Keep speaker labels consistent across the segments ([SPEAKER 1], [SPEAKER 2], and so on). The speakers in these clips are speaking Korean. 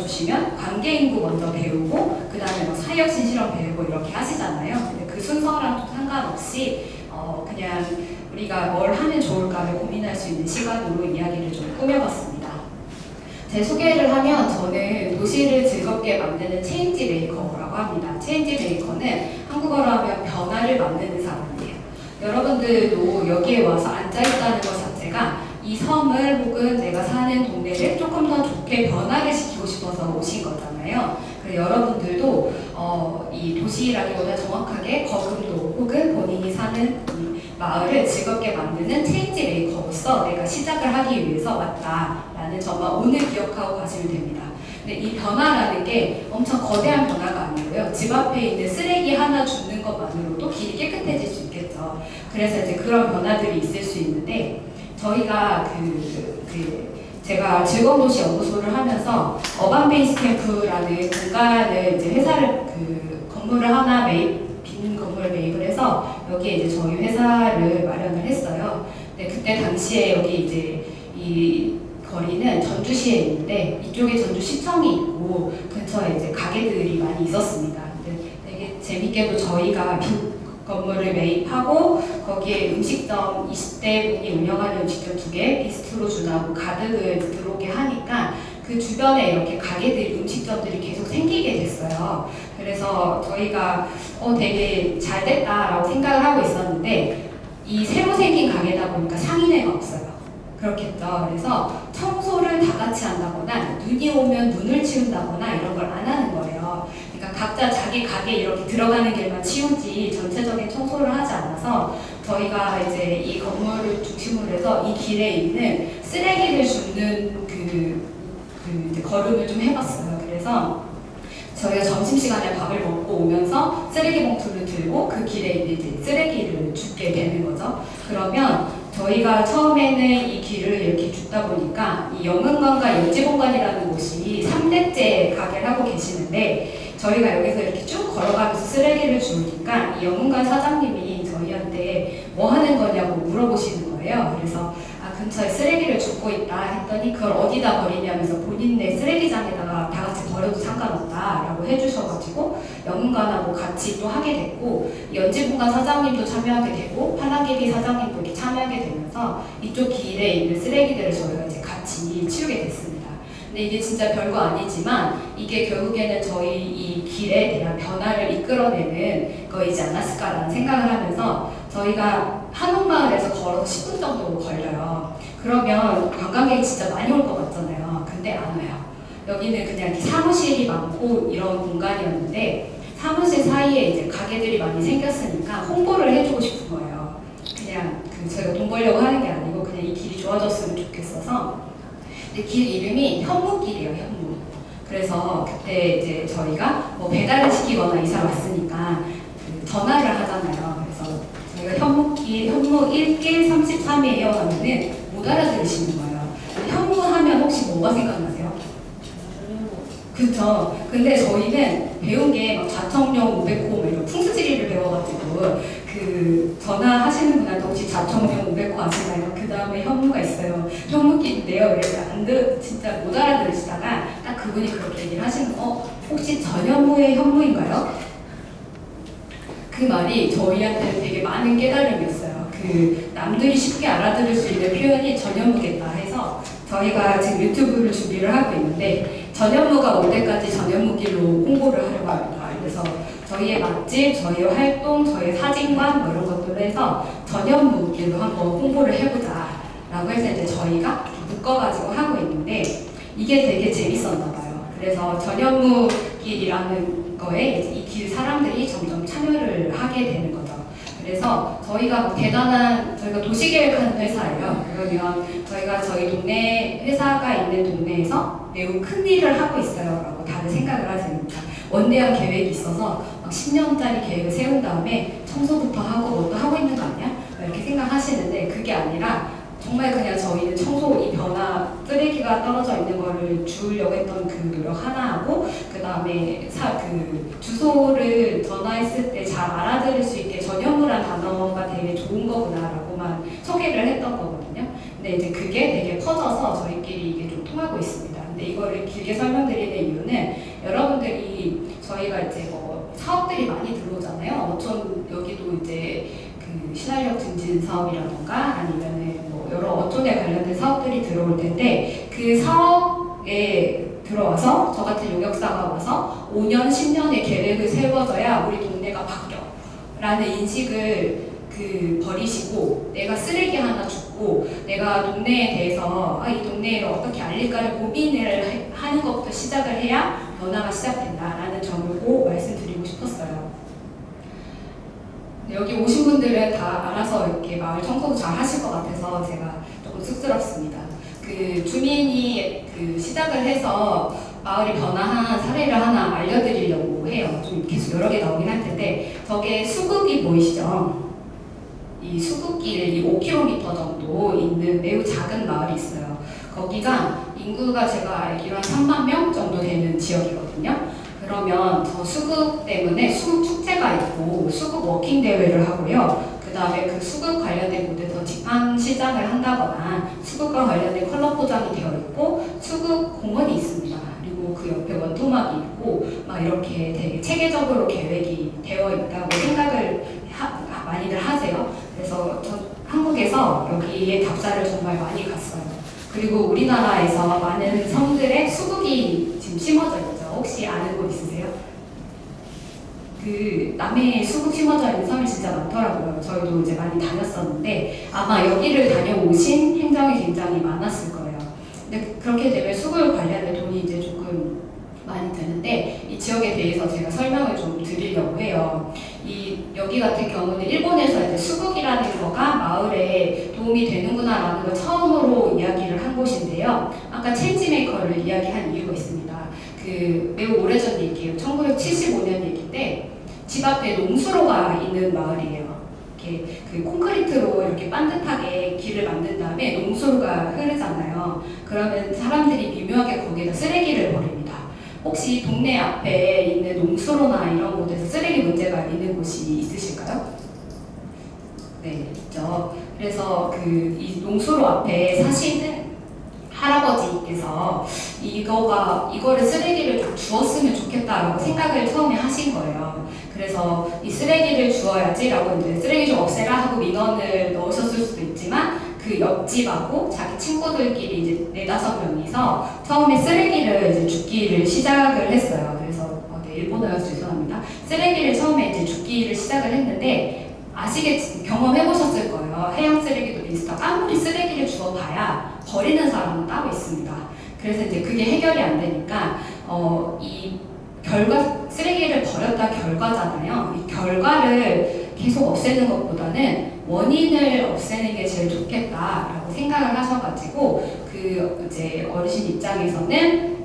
[SPEAKER 1] 주시면 관계인구 먼저 배우고 그 다음에 뭐 사회혁신 실험 배우고 이렇게 하시잖아요. 근데 그 순서랑 상관없이 그냥 우리가 뭘 하면 좋을까를 고민할 수 있는 시간으로 이야기를 좀 꾸며봤습니다. 제 소개를 하면 저는 도시를 즐겁게 만드는 체인지 메이커라고 합니다. 체인지 메이커는 한국어로 하면 변화를 만드는 사람이에요. 여러분들도 여기에 와서 앉아있다는 것 자체가 이 섬을 혹은 내가 사는 동네를 조금 더 좋게 변화를 시키고 싶어서 오신 거잖아요. 그래서 여러분들도 이 도시라기보다 정확하게 거금도 혹은 본인이 사는 이 마을을 즐겁게 만드는 체인지 메이커로서 내가 시작을 하기 위해서 왔다라는 점만 오늘 기억하고 가시면 됩니다. 근데 이 변화라는 게 엄청 거대한 변화가 아니고요. 집 앞에 있는 쓰레기 하나 줍는 것만으로도 길이 깨끗해질 수 있겠죠. 그래서 이제 그런 변화들이 있을 수 있는데 저희가 제가 즐거운 도시 연구소를 하면서 어반 베이스 캠프라는 공간을 이제 회사를 건물을 하나 빈 건물을 매입을 해서 여기에 이제 저희 회사를 마련을 했어요. 근데 그때 당시에 여기 이제 이 거리는 전주시에 있는데 이쪽에 전주시청이 있고 근처에 이제 가게들이 많이 있었습니다. 근데 되게 재밌게도 저희가 빈 건물을 매입하고 거기에 음식점 20대 분이 운영하는 음식점 2개, 비스트로 준하고 가득을 들어오게 하니까 그 주변에 이렇게 가게들이 음식점들이 계속 생기게 됐어요. 그래서 저희가 되게 잘 됐다라고 생각을 하고 있었는데 이 새로 생긴 가게다 보니까 상인회가 없어요. 그렇겠죠. 그래서 청소를 다 같이 한다거나 눈이 오면 눈을 치운다거나 이런 걸 안 하는 거예요. 그러니까 각자 자기 가게 이렇게 들어가는 길만 치우지 전체적인 청소를 하지 않아서 저희가 이제 이 건물을 중심으로 해서 이 길에 있는 쓰레기를 줍는 이제 걸음을 좀 해봤어요. 그래서 저희가 점심시간에 밥을 먹고 오면서 쓰레기 봉투를 들고 그 길에 이제 쓰레기를 줍게 되는 거죠. 그러면 저희가 처음에는 이 길을 이렇게 줍다 보니까 이 영흥관과 연지공간이라는 곳이 3대째 가게를 하고 계시는데 저희가 여기서 이렇게 쭉 걸어가면서 쓰레기를 주니까 이 영흥관 사장님이 저희한테 뭐 하는 거냐고 물어보시는 거예요. 그래서 근처에 쓰레기를 줍고 있다 했더니 그걸 어디다 버리냐면서 본인네 쓰레기장에다가 다 같이 버려도 상관없다라고 해주셔가지고 영흥관하고 같이 또 하게 됐고 연지공간 사장님도 참여하게 되고 팔랑개비 사장님도 이렇게 참여하게 되면서 이쪽 길에 있는 쓰레기들을 저희가 이제 같이 치우게 됐습니다. 근데 이게 진짜 별거 아니지만 이게 결국에는 저희 이 길에 대한 변화를 이끌어내는 거이지 않았을까라는 생각을 하면서 저희가 한옥마을에서 걸어서 10분 정도 걸려요. 그러면 관광객이 진짜 많이 올 것 같잖아요. 근데 안 와요. 여기는 그냥 사무실이 많고 이런 공간이었는데 사무실 사이에 이제 가게들이 많이 생겼으니까 홍보를 해주고 싶은 거예요. 그냥 저희가 돈 벌려고 하는 게 아니고 그냥 이 길이 좋아졌으면 좋겠어서. 근데 길 이름이 현무길이에요. 현무. 그래서 그때 이제 저희가 뭐 배달을 시키거나 이사 왔으니까 전화를 하잖아요. 그래서 저희가 현무길, 현무 1길 33이에요 하면은 못 알아들으시는 거예요. 현무 하면 혹시 뭐가 생각나세요? 그쵸. 근데 저희는 배운 게 막 자청령 500호 이런 풍수지리를 배워가지고 전화하시는 분한테 혹시 자청령 500호 아시나요? 그 다음에 현무가 있어요. 현무길인데요. 그래서 진짜 못 알아들으시다가 딱 그분이 그렇게 얘기를 하시는 혹시 전현무의 현무인가요? 그 말이 저희한테는 되게 많은 깨달음이었어요. 남들이 쉽게 알아들을 수 있는 표현이 전현무겠다 해서 저희가 지금 유튜브를 준비를 하고 있는데 전현무가 올 때까지 전현무길로 홍보를 하려고 합니다. 그래서 저희의 맛집, 저희의 활동, 저희의 사진관 뭐 이런 것들을 해서 전현무길로 한번 홍보를 해보자 라고 해서 이제 저희가 묶어가지고 하고 있는데 이게 되게 재밌었나 봐요. 그래서 전현무길이라는 거에 이제 이 길 사람들이 점점 참여를 하게 되는 거죠. 그래서 저희가 저희가 도시계획하는 회사예요. 그러면 저희가 저희 동네 회사가 있는 동네에서 매우 큰 일을 하고 있어요 라고 다들 생각을 하십니다. 원대한 계획이 있어서 막 10년짜리 계획을 세운 다음에 청소부터 하고 뭐 또 하고 있는 거 아니야? 이렇게 생각하시는데 그게 아니라 정말 그냥 저희는 청소 이 변화 쓰레기가 떨어져 있는 거를 주우려고 했던 그 노력 하나 하고 그 다음에 주소를 전화했을 때 잘 알아들을 수 있게 전현무란 단어가 되게 좋은 거구나라고만 소개를 했던 거거든요. 근데 이제 그게 되게 퍼져서 저희끼리 이게 좀 통하고 있습니다. 근데 이거를 길게 설명드리는 이유는 여러분들이 저희가 이제 뭐 사업들이 많이 들어오잖아요. 어촌 여기도 이제 그 신활력 증진 사업이라던가 아니면은 뭐 여러 어촌에 관련된 사업들이 들어올 텐데 그 사업에 들어와서 저 같은 용역사가 와서 5년, 10년의 계획을 세워져야 우리 동네가 바뀌어 라는 인식을 버리시고 내가 쓰레기 하나 줍고 내가 동네에 대해서 이 동네를 어떻게 알릴까를 고민을 하는 것부터 시작을 해야 변화가 시작된다라는 점을 꼭 말씀드리고 싶었어요. 여기 오신 분들은 다 알아서 이렇게 마을 청소도 잘 하실 것 같아서 제가 조금 쑥스럽습니다. 주민이 시작을 해서 마을이 변화한 사례를 하나 알려드리려고 해요. 좀 계속 여러 개 나오긴 할 텐데 저게 수국이 보이시죠? 이 수국길 이 5km 정도 있는 매우 작은 마을이 있어요. 거기가 인구가 제가 알기로 한 3만 명 정도 되는 지역이거든요. 그러면 저 수국 때문에 수국 축제가 있고 수국 워킹 대회를 하고요. 그 다음에 그 수국 관련된 곳에서 집판 시장을 한다거나 수국과 관련된 컬러 포장이 되어 있고 수국 공원이 있습니다. 그리고 그 옆에 원토막이 있고 막 이렇게 되게 체계적으로 계획이 되어 있다고 생각을 많이들 하세요. 그래서 저 한국에서 여기에 답사를 정말 많이 갔어요. 그리고 우리나라에서 많은 섬들에 수국이 지금 심어져 있죠. 혹시 아는 곳 있으세요? 남해에 수국 심어져 있는 섬이 진짜 많더라고요. 저희도 이제 많이 다녔었는데 아마 여기를 다녀오신 행정이 굉장히 많았을 거예요. 근데 그렇게 되면 수국 관련된 돈이 이제 조금 많이 드는데 이 지역에 대해서 제가 설명을 좀 드리려고 해요. 여기 같은 경우는 일본에서 이제 수국이라는 거가 마을에 도움이 되는구나라는 걸 처음으로 이야기를 한 곳인데요. 아까 체인지메이커를 이야기한 이유가 있습니다. 매우 오래전 얘기예요. 1975년 얘기인데 집 앞에 농수로가 있는 마을이에요. 이렇게 콘크리트로 이렇게 반듯하게 길을 만든 다음에 농수로가 흐르잖아요. 그러면 사람들이 미묘하게 거기에다 쓰레기를 버립니다. 혹시 동네 앞에 있는 농수로나 이런 곳에서 쓰레기 문제가 있는 곳이 있으실까요? 네, 있죠. 그래서 이 농수로 앞에 사시는 할아버지께서 이거를 쓰레기를 좀 주웠으면 좋겠다라고 생각을 처음에 하신 거예요. 그래서 이 쓰레기를 주워야지라고 이제 쓰레기 좀 없애라 하고 민원을 넣으셨을 수도 있지만 그 옆집하고 자기 친구들끼리 이제 4-5명이서 처음에 쓰레기를 이제 줍기를 시작을 했어요. 그래서 네, 일본어여서 죄송합니다. 쓰레기를 처음에 이제 줍기를 시작을 했는데 경험해보셨을 거예요. 해양 쓰레기도 비슷하고 아무리 쓰레기를 주워봐야 버리는 사람은 따로 있습니다. 그래서 이제 그게 해결이 안 되니까 이 쓰레기를 버렸다 결과잖아요. 이 결과를 계속 없애는 것보다는 원인을 없애는 게 제일 좋겠다라고 생각을 하셔가지고 이제 어르신 입장에서는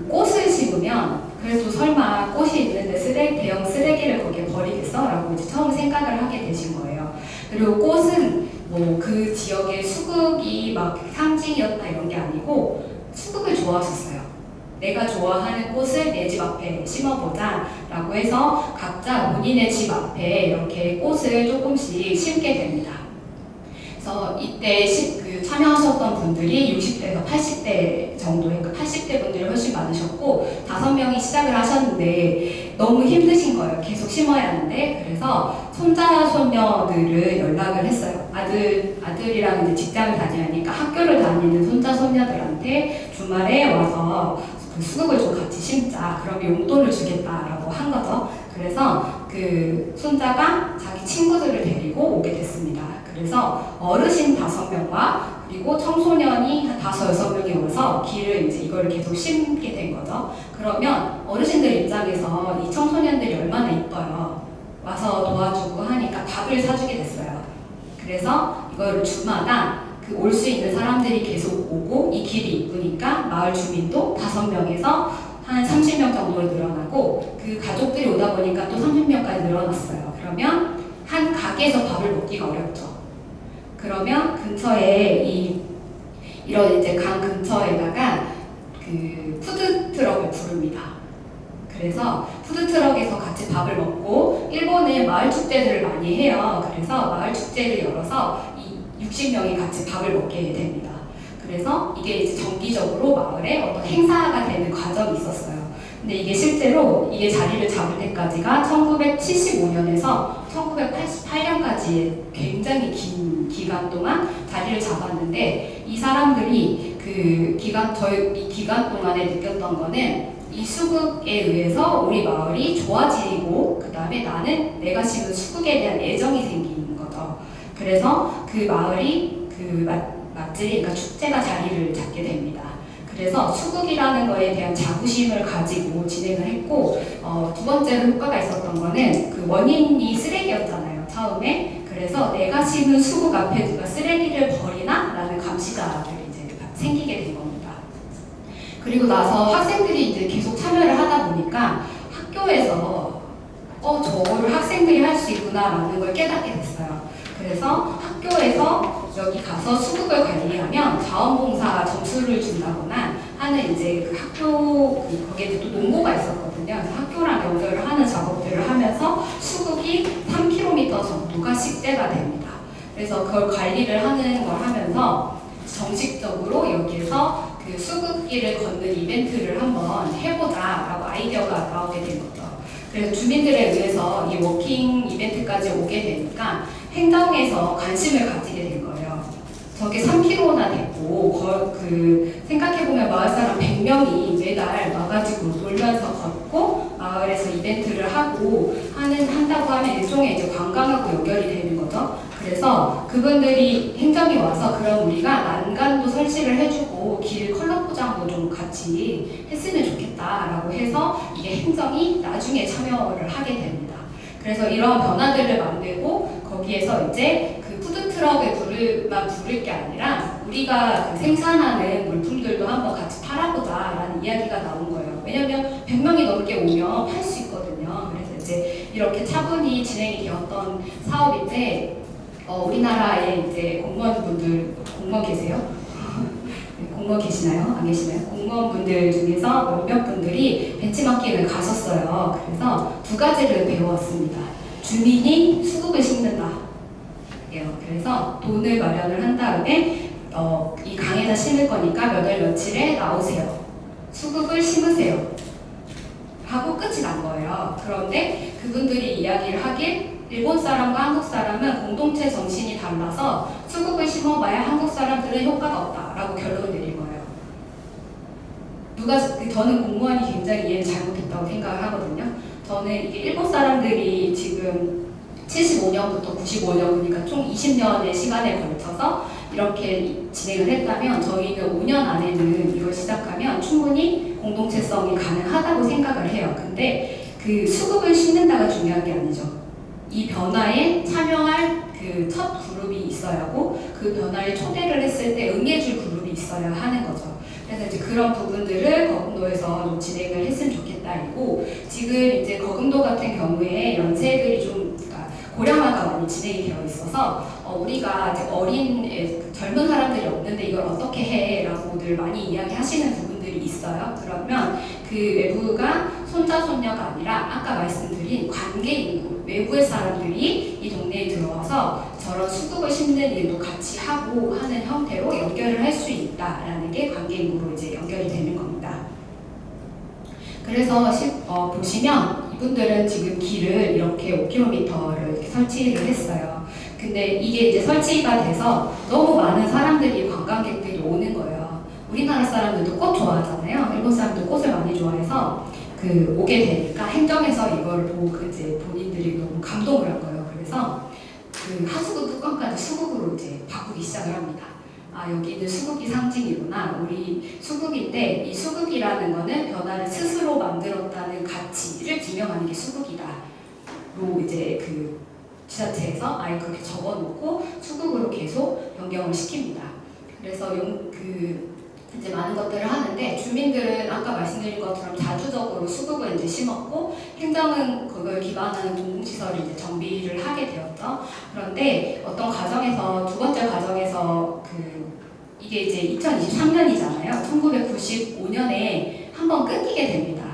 [SPEAKER 1] 꽃을 심으면 그래도 설마 꽃이 있는데 대형 쓰레기를 거기에 버리겠어? 라고 이제 처음 생각을 하게 되신 거예요. 그리고 꽃은 뭐 그 지역의 수국이 막 상징이었다 이런 게 아니고 수국을 좋아하셨어요. 내가 좋아하는 꽃을 내 집 앞에 심어보자 라고 해서 각자 본인의 집 앞에 이렇게 꽃을 조금씩 심게 됩니다. 그래서 이때 참여하셨던 분들이 60대에서 80대 정도인 80대 분들이 훨씬 많으셨고 5명이 시작을 하셨는데 너무 힘드신 거예요. 계속 심어야 하는데. 그래서 손자 손녀들을 연락을 했어요. 아들이랑 이제 직장을 다녀야 하니까 학교를 다니는 손자 손녀들한테 주말에 와서 수국을 좀 같이 심자. 그러면 용돈을 주겠다라고 한 거죠. 그래서 손자가 자기 친구들을 데리고 오게 됐습니다. 그래서 어르신 5명과 그리고 청소년이 한 5-6명이 와서 이제 이거를 계속 심게 된 거죠. 그러면 어르신들 입장에서 이 청소년들이 얼마나 이뻐요. 와서 도와주고 하니까 밥을 사주게 됐어요. 그래서 이거를 주마다 올 수 있는 사람들이 계속 오고 이 길이 이쁘니까 마을 주민도 5명에서 한 30명 정도로 늘어나고 가족들이 오다 보니까 또 30명까지 늘어났어요. 그러면 한 가게에서 밥을 먹기가 어렵죠. 그러면 근처에 이런 이제 강 근처에다가 푸드트럭을 부릅니다. 그래서 푸드트럭에서 같이 밥을 먹고 일본은 마을 축제들을 많이 해요. 그래서 마을 축제를 열어서 60명이 같이 밥을 먹게 됩니다. 그래서 이게 이제 정기적으로 마을에 어떤 행사가 되는 과정이 있었어요. 근데 이게 실제로 이게 자리를 잡을 때까지가 1975년에서 1988년까지 굉장히 긴 기간 동안 자리를 잡았는데, 이 사람들이 이 기간 동안에 느꼈던 거는 이 수국에 의해서 우리 마을이 좋아지고, 그 다음에 내가 심은 수국에 대한 애정이 생기는 거죠. 그래서 그 마을이 맞들이, 그러니까 축제가 자리를 잡게 됩니다. 그래서 수국이라는 거에 대한 자부심을 가지고 진행을 했고, 두 번째로 효과가 있었던 거는 그 원인이 쓰레기였잖아요, 처음에. 그래서 내가 심은 수국 앞에 누가 쓰레기를 버리나? 라는 감시자들이 이제 생기게 된 겁니다. 그리고 나서 학생들이 이제 계속 참여를 하다 보니까 학교에서 저거를 학생들이 할 수 있구나라는 걸 깨닫게 됐어요. 그래서 학교에서 여기 가서 수국을 관리하면 자원봉사 점수를 준다거나 하는 이제 그 학교, 거기에 또 농고가 있었거든요. 그래서 학교랑 연결을 하는 작업들을 하면서 수국이 3km 정도가 식재가 됩니다. 그래서 그걸 관리를 하는 걸 하면서 정식적으로 여기에서 그 수국길을 걷는 이벤트를 한번 해보자라고 아이디어가 나오게 된 거죠. 그래서 주민들에 의해서 이 워킹 이벤트까지 오게 되니까 행정에서 관심을 가지게 된 거예요. 저게 3km나 됐고, 생각해보면 마을 사람 100명이 매달 와가지고 놀면서 걷고, 마을에서 이벤트를 한다고 하면 일종의 이제 관광하고 연결이 되는 거죠. 그래서 그분들이 행정이 와서 그럼 우리가 난간도 설치를 해주고, 길 컬러 포장도 좀 같이 했으면 좋겠다라고 해서 이게 행정이 나중에 참여를 하게 됩니다. 그래서 이런 변화들을 만들고, 거기에서 이제 그 푸드트럭에 부를 게 아니라 우리가 그 생산하는 물품들도 한번 같이 팔아보자라는 이야기가 나온 거예요. 왜냐면 100명이 넘게 오면 팔 수 있거든요. 그래서 이제 이렇게 차분히 진행이 되었던 사업인데, 우리나라에 이제 공무원 계세요? 공무원 계시나요? 안 계시나요? 공무원분들 중에서 몇몇 분들이 벤치마킹을 가셨어요. 그래서 두 가지를 배웠습니다. 주민이 수국을 심는다. 그래서 돈을 마련을 한 다음에 이 강에다 심을 거니까 몇 월 며칠에 나오세요. 수국을 심으세요. 하고 끝이 난 거예요. 그런데 그분들이 이야기를 하길 일본 사람과 한국 사람은 공동체 정신이 달라서 수국을 심어봐야 한국 사람들은 효과가 없다라고 결론을 내린 거예요. 저는 공무원이 굉장히 이해를 잘못했다고 생각을 하거든요. 저는 이게 일본 사람들이 지금 75년부터 95년, 그러니까 총 20년의 시간에 걸쳐서 이렇게 진행을 했다면 저희는 5년 안에는 이걸 시작하면 충분히 공동체성이 가능하다고 생각을 해요. 근데 그 수국을 심는다가 중요한 게 아니죠. 이 변화에 참여할 그 첫 그룹이 있어야 하고, 그 변화에 초대를 했을 때 응해줄 그룹이 있어야 하는 거죠. 그래서 이제 그런 부분들을 거금도에서 좀 진행을 했으면 좋겠다이고, 지금 이제 거금도 같은 경우에 연세들이 좀 고령화가 많이 진행이 되어 있어서 우리가 이제 젊은 사람들이 없는데 이걸 어떻게 해? 라고들 많이 이야기하시는 부분들이 있어요. 그러면 그 외부가 손자, 손녀가 아니라 아까 말씀드린 관계인구, 외부의 사람들이 이 동네에 들어와서 저런 수국을 심는 일도 같이 하고 하는 형태로 연결을 할 수 있다라는 게 관계인구로 이제 연결이 되는 겁니다. 그래서 보시면 이분들은 지금 길을 이렇게 5km를 이렇게 설치를 했어요. 근데 이게 이제 설치가 돼서 너무 많은 사람들이, 관광객들이 오는 거예요. 우리나라 사람들도 꽃 좋아하잖아요. 일본 사람도 꽃을 많이 좋아해서 오게 되니까 행정에서 이걸 보고 이제 본인들이 너무 감동을 한 거예요. 그래서 그 하수구 뚜껑까지 수국으로 이제 바꾸기 시작을 합니다. 여기는 수국이 상징이구나. 우리 수국인데 이 수국이라는 거는 변화를 스스로 만들었다는 가치를 증명하는 게 수국이다. 로 이제 그 지자체에서 아예 그렇게 적어놓고 수국으로 계속 변경을 시킵니다. 그래서 이제 많은 것들을 하는데, 주민들은 아까 말씀드린 것처럼 자주적으로 수국을 이제 심었고, 행정은 그걸 기반하는 공공시설을 이제 정비를 하게 되었죠. 그런데 어떤 과정에서, 두 번째 과정에서 이게 이제 2023년이잖아요. 1995년에 한번 끊기게 됩니다.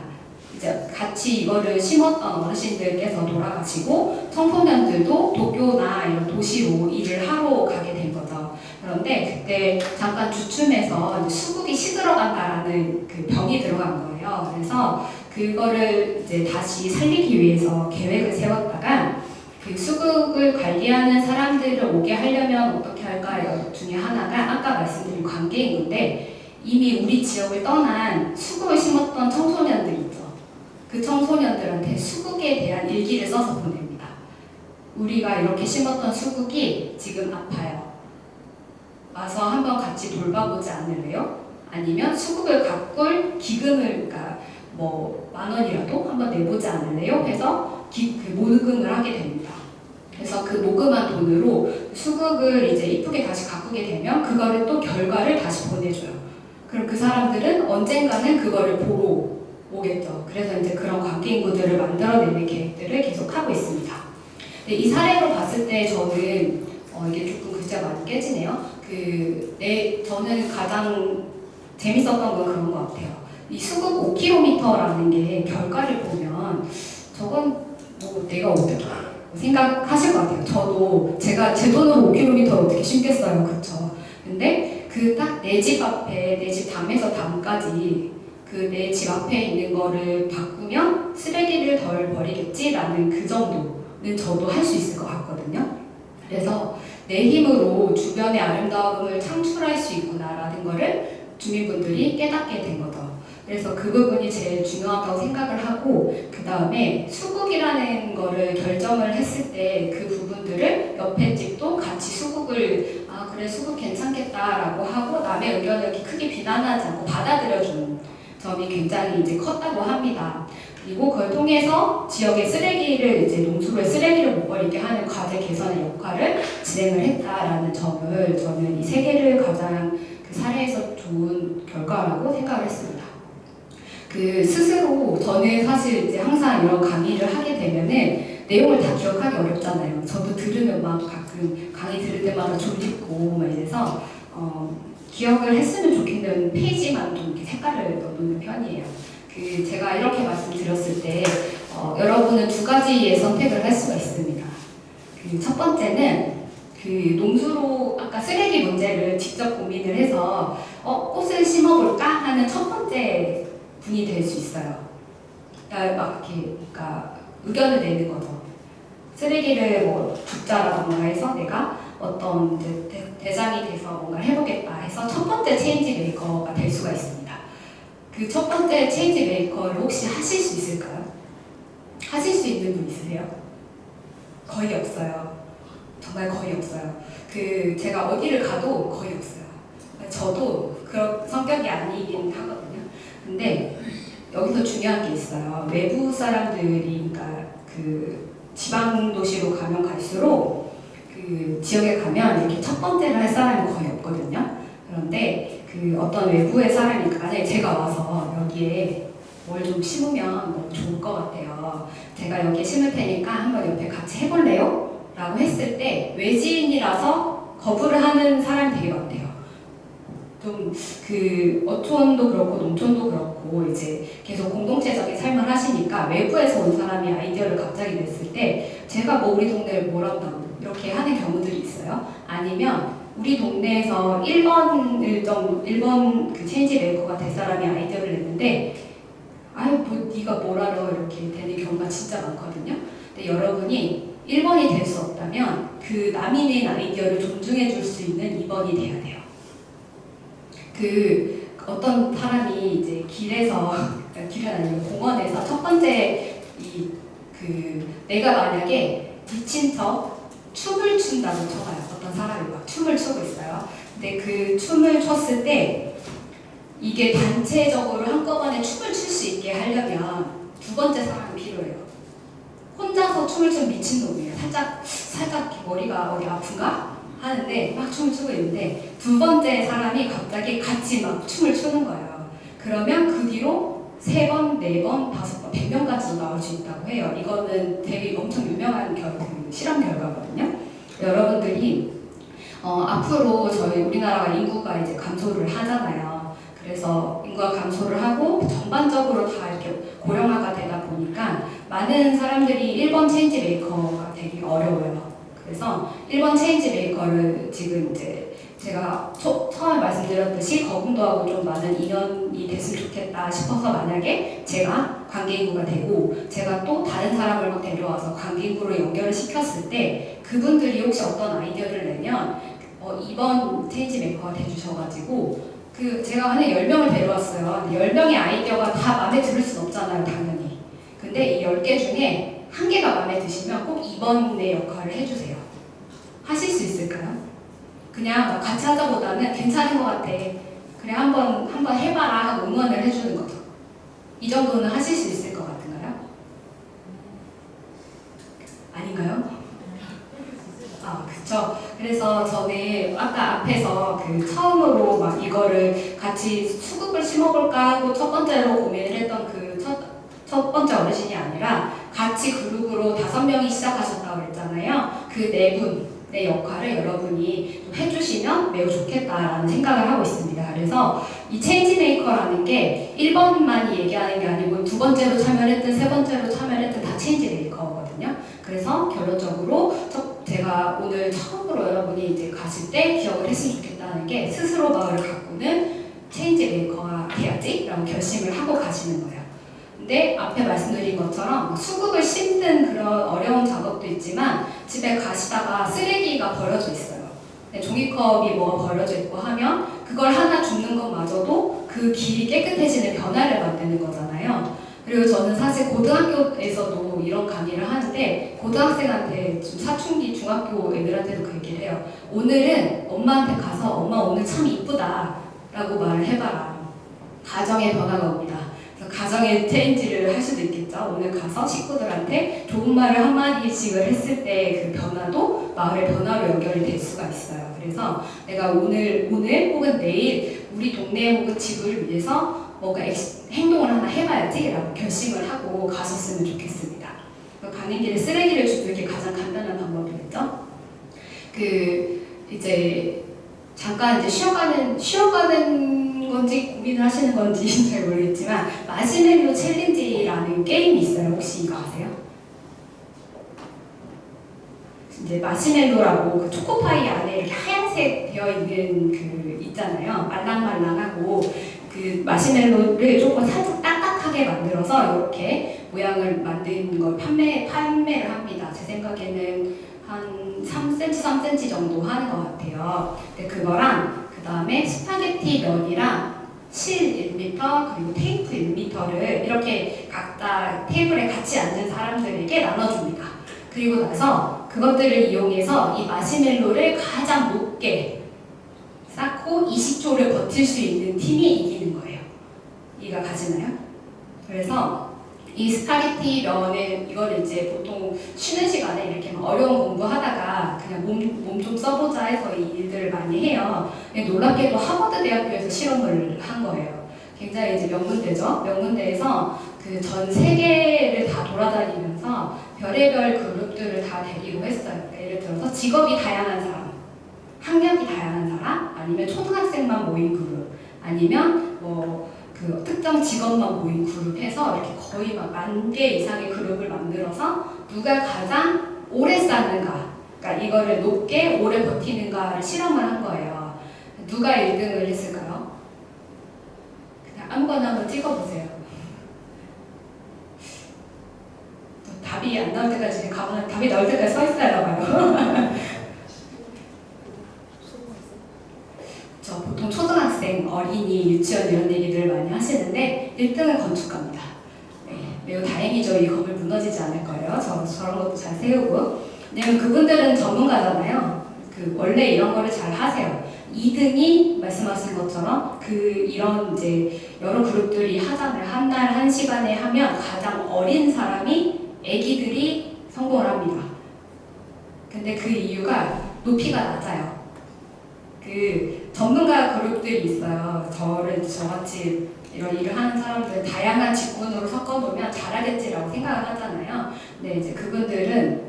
[SPEAKER 1] 이제 같이 이거를 심었던 어르신들께서 돌아가시고 청소년들도 도쿄나 이런 도시로 일을 하러 가게 된 거죠. 그런데 그때 잠깐 주춤해서 이제 수국이 시들어간다라는 그 병이 들어간 거예요. 그래서 그거를 이제 다시 살리기 위해서 계획을 세웠다가 그 수국을 관리하는 사람들을 오게 하려면 어떻게 할까요? 중에 하나가 아까 말씀드린 관계인구인데 이미 우리 지역을 떠난 수국을 심었던 청소년들 있죠. 그 청소년들한테 수국에 대한 일기를 써서 보냅니다. 우리가 이렇게 심었던 수국이 지금 아파요. 와서 한번 같이 돌봐보지 않을래요? 아니면 수국을 가꿀 기금을, 그러니까 뭐 10,000원이라도 한번 내보지 않을래요? 해서 그 모금을 하게 됩니다. 그래서 그 모금한 돈으로 수국을 이제 이쁘게 다시 가꾸게 되면 그거를 또 결과를 다시 보내줘요. 그럼 그 사람들은 언젠가는 그거를 보러 오겠죠. 그래서 이제 그런 관계인구들을 만들어내는 계획들을 계속하고 있습니다. 근데 이 사례로 봤을 때 저는 이게 조금 글자가 많이 깨지네요. 저는 가장 재밌었던 건 그런 것 같아요. 이 수국 5km라는 게 결과를 보면 저건 뭐 내가 어떻게 생각하실 것 같아요. 저도 제가 제 돈으로 5km를 어떻게 심겠어요, 그렇죠? 근데 그 딱 내 집 앞에 내 집 담에서 담까지 그 내 집 앞에 있는 거를 바꾸면 쓰레기를 덜 버리겠지라는 그 정도는 저도 할 수 있을 것 같거든요. 그래서 내 힘으로 주변의 아름다움을 창출할 수 있구나라는 거를 주민분들이 깨닫게 된 거죠. 그래서 그 부분이 제일 중요하다고 생각을 하고 그 다음에 수국이라는 거를 결정을 했을 때 그 부분들을 옆에 집도 같이 수국을 그래 수국 괜찮겠다라고 하고 남의 의견을 이렇게 크게 비난하지 않고 받아들여주는 점이 굉장히 이제 컸다고 합니다. 그리고 그걸 통해서 지역의 쓰레기를 이제 농수로의 쓰레기를 못 버리게 하는 과제 개선의 역할을 진행을 했다라는 점을 저는 이 세 개를 가장 그 사례에서 좋은 결과라고 생각을 했습니다. 그 스스로 저는 사실 이제 항상 이런 강의를 하게 되면은 내용을 다 기억하기 어렵잖아요. 저도 들으면 막 가끔 강의 들을 때마다 졸립고 막 이래서 기억을 했으면 좋겠는 페이지만 좀 이렇게 색깔을 넣어놓는 편이에요. 제가 이렇게 말씀드렸을 때 여러분은 두 가지의 선택을 할 수가 있습니다. 첫 번째는 농수로 아까 쓰레기 문제를 직접 고민을 해서 꽃을 심어볼까 하는 첫 번째 분이 될 수 있어요. 그러니까 의견을 내는 거죠. 쓰레기를 뭐 줍자라던가 해서 내가 어떤 이제 대장이 돼서 뭔가 해보겠다 해서 첫 번째 체인지 메이커가 될 수가 있습니다. 그 첫 번째 체인지 메이커를 혹시 하실 수 있을까요? 하실 수 있는 분 있으세요? 거의 없어요. 정말 거의 없어요. 제가 어디를 가도 거의 없어요. 저도 그런 성격이 아니긴 하거든요. 근데 여기서 중요한 게 있어요. 외부 사람들이, 그러니까 지방 도시로 가면 갈수록 지역에 가면 이렇게 첫 번째를 할 사람이 거의 없거든요. 그런데 어떤 외부의 사람이 만약에 제가 와서 여기에 뭘 좀 심으면 너무 좋을 것 같아요. 제가 여기에 심을 테니까 한번 옆에 같이 해볼래요? 라고 했을 때 외지인이라서 거부를 하는 사람이 되게 많대요. 좀 어촌도 그렇고 농촌도 그렇고 이제 계속 공동체적인 삶을 하시니까 외부에서 온 사람이 아이디어를 갑자기 냈을 때 제가 뭐 우리 동네를 뭘 한다고 이렇게 하는 경우들이 있어요. 아니면 우리 동네에서 1번 그 체인지 메이커가 될 사람이 아이디어를 냈는데 뭐 네가 뭘 알아 이렇게 되는 경우가 진짜 많거든요. 근데 여러분이 1번이 될 수 없다면 남이 낸 아이디어를 존중해 줄 수 있는 2번이 돼야 돼요. 어떤 사람이 이제 길은 아니고 공원에서 첫 번째 내가 만약에 미친 척 춤을 춘다고 쳐봐요. 어떤 사람이 막 춤을 추고 있어요. 근데 그 춤을 췄을 때 이게 단체적으로 한꺼번에 춤을 출 수 있게 하려면 두 번째 사람이 필요해요. 혼자서 춤을 춘 미친놈이에요. 살짝 머리가 어디 아픈가? 하는데 막 춤을 추고 있는데 두 번째 사람이 갑자기 같이 막 춤을 추는 거예요. 그러면 그 뒤로 3번, 4번, 5번, 100명까지도 나올 수 있다고 해요. 이거는 되게 엄청 유명한 실험 결과거든요. 여러분들이 앞으로 저희 우리나라가 인구가 이제 감소를 하잖아요. 그래서 인구가 감소를 하고 전반적으로 다 이렇게 고령화가 되다 보니까 많은 사람들이 1번 체인지 메이커가 되기 어려워요. 그래서 1번 체인지 메이커를 지금 이제 제가 처음에 말씀드렸듯이 거북도하고 좀 많은 인연이 됐으면 좋겠다 싶어서 만약에 제가 관계인구가 되고 제가 또 다른 사람을 막 데려와서 관계인구로 연결을 시켰을 때 그분들이 혹시 어떤 아이디어를 내면 이번 체인지 메이커가 돼주셔가지고 제가 한 10명을 데려왔어요. 근데 10명의 아이디어가 다 마음에 들을 순 없잖아요, 당연히. 근데 이 10개 중에 한 개가 마음에 드시면 꼭 이번의 역할을 해주세요. 하실 수 있을까요? 그냥 같이 하자보다는 괜찮은 것 같아. 그래 한번 해봐라 하고 응원을 해주는 거죠. 이 정도는 하실 수 있을 것 같은가요? 아닌가요? 그쵸. 그래서 저는 아까 앞에서 처음으로 막 이거를 같이 수국을 심어볼까 하고 첫 번째로 고민을 했던 첫 번째 어르신이 아니라 같이 그룹으로 5명이 시작하셨다고 그랬잖아요. 그 4분의 역할을 여러분이 좀 해주시면 매우 좋겠다라는 생각을 하고 있습니다. 그래서 이 체인지 메이커라는 게 1번만이 얘기하는 게 아니고 2번째로 참여를 했든 3번째로 참여를 했든 다 체인지 메이커거든요. 그래서 결론적으로 제가 오늘 처음으로 여러분이 이제 가실 때 기억을 했으면 좋겠다는 게 스스로 마을을 가꾸는 체인지 메이커가 돼야지 라고 결심을 하고 가시는 거예요. 근데 앞에 말씀드린 것처럼 수국을 심는 그런 어려운 작업도 있지만 집에 가시다가 쓰레기가 버려져 있어요. 종이컵이 뭐가 버려져 있고 하면 그걸 하나 줍는 것마저도 그 길이 깨끗해지는 변화를 만드는 거잖아요. 그리고 저는 사실 고등학교에서도 이런 강의를 하는데 고등학생한테 좀 사춘기 중학교 애들한테도 그 얘기를 해요. 오늘은 엄마한테 가서 엄마 오늘 참 이쁘다 라고 말을 해봐라. 가정의 변화가 옵니다. 그래서 가정의 체인지를 할 수도 있겠죠. 오늘 가서 식구들한테 좋은 말을 한마디씩을 했을 때 그 변화도 마을의 변화로 연결이 될 수가 있어요. 그래서 내가 오늘 혹은 내일 우리 동네 혹은 지구를 위해서 뭔가 행동을 하나 해봐야지 라고 결심을 하고 가셨으면 좋겠습니다. 가는 길에 쓰레기를 줍는 게 가장 간단한 방법이겠죠. 이제 잠깐 이제 쉬어가는 건지 고민을 하시는 건지 잘 모르겠지만 마시멜로 챌린지라는 게임이 있어요. 혹시 이거 아세요? 이제 마시멜로라고 그 초코파이 안에 이렇게 하얀색 되어 있는 있잖아요. 말랑말랑하고 그 마시멜로를 조금 살짝 딱딱하게 만들어서 이렇게 모양을 만든 걸 판매를 합니다. 제 생각에는 한 3cm, 3cm 정도 하는 것 같아요. 근데 그거랑 그 다음에 스파게티 면이랑 실 1m 그리고 테이프 1m를 이렇게 각자 테이블에 같이 앉은 사람들에게 나눠줍니다. 그리고 나서 그것들을 이용해서 이 마시멜로를 가장 높게 쌓고 20초를 버틸 수 있는 팀이 이기는 거예요. 이해가 가시나요? 그래서 이 스파게티 면은 이거를 이제 보통 쉬는 시간에 이렇게 막 어려운 공부하다가 그냥 몸 좀 써보자 해서 이 일들을 많이 해요. 놀랍게도 하버드 대학교에서 실험을 한 거예요. 굉장히 이제 명문대죠. 명문대에서 그 전 세계를 다 돌아다니면서 별의별 그룹들을 다 데리고 했어요. 예를 들어서 직업이 다양한 사람, 학력이 다양한 사람, 아니면 초등학생만 모인 그룹, 아니면 그 특정 직업만 모인 그룹 해서 이렇게 거의 막 10,000개 이상의 그룹을 만들어서 누가 가장 오래 쌓는가, 그러니까 이거를 높게 오래 버티는가를 실험을 한 거예요. 누가 1등을 했을까요? 그냥 아무거나 한번 찍어보세요. 답이 안 나올 때까지 가면 답이 나올 때까지 서 있어야 봐요. 저 보통 초등학생, 어린이, 유치원 이런 얘기들을 많이 하시는데 1등은 건축가입니다. 네, 매우 다행이죠. 이 건물 무너지지 않을 거예요. 저런 것도 잘 세우고. 왜냐면 그분들은 전문가잖아요. 원래 이런 거를 잘 하세요. 2등이 말씀하신 것처럼 이런 이제 여러 그룹들이 하잖아요. 한 날 1시간에 하면 가장 어린 사람이 애기들이 성공을 합니다. 근데 그 이유가 높이가 낮아요. 전문가 그룹들이 있어요. 저같이 이런 일을 하는 사람들 다양한 직군으로 섞어놓으면 잘하겠지라고 생각을 하잖아요. 근데 이제 그분들은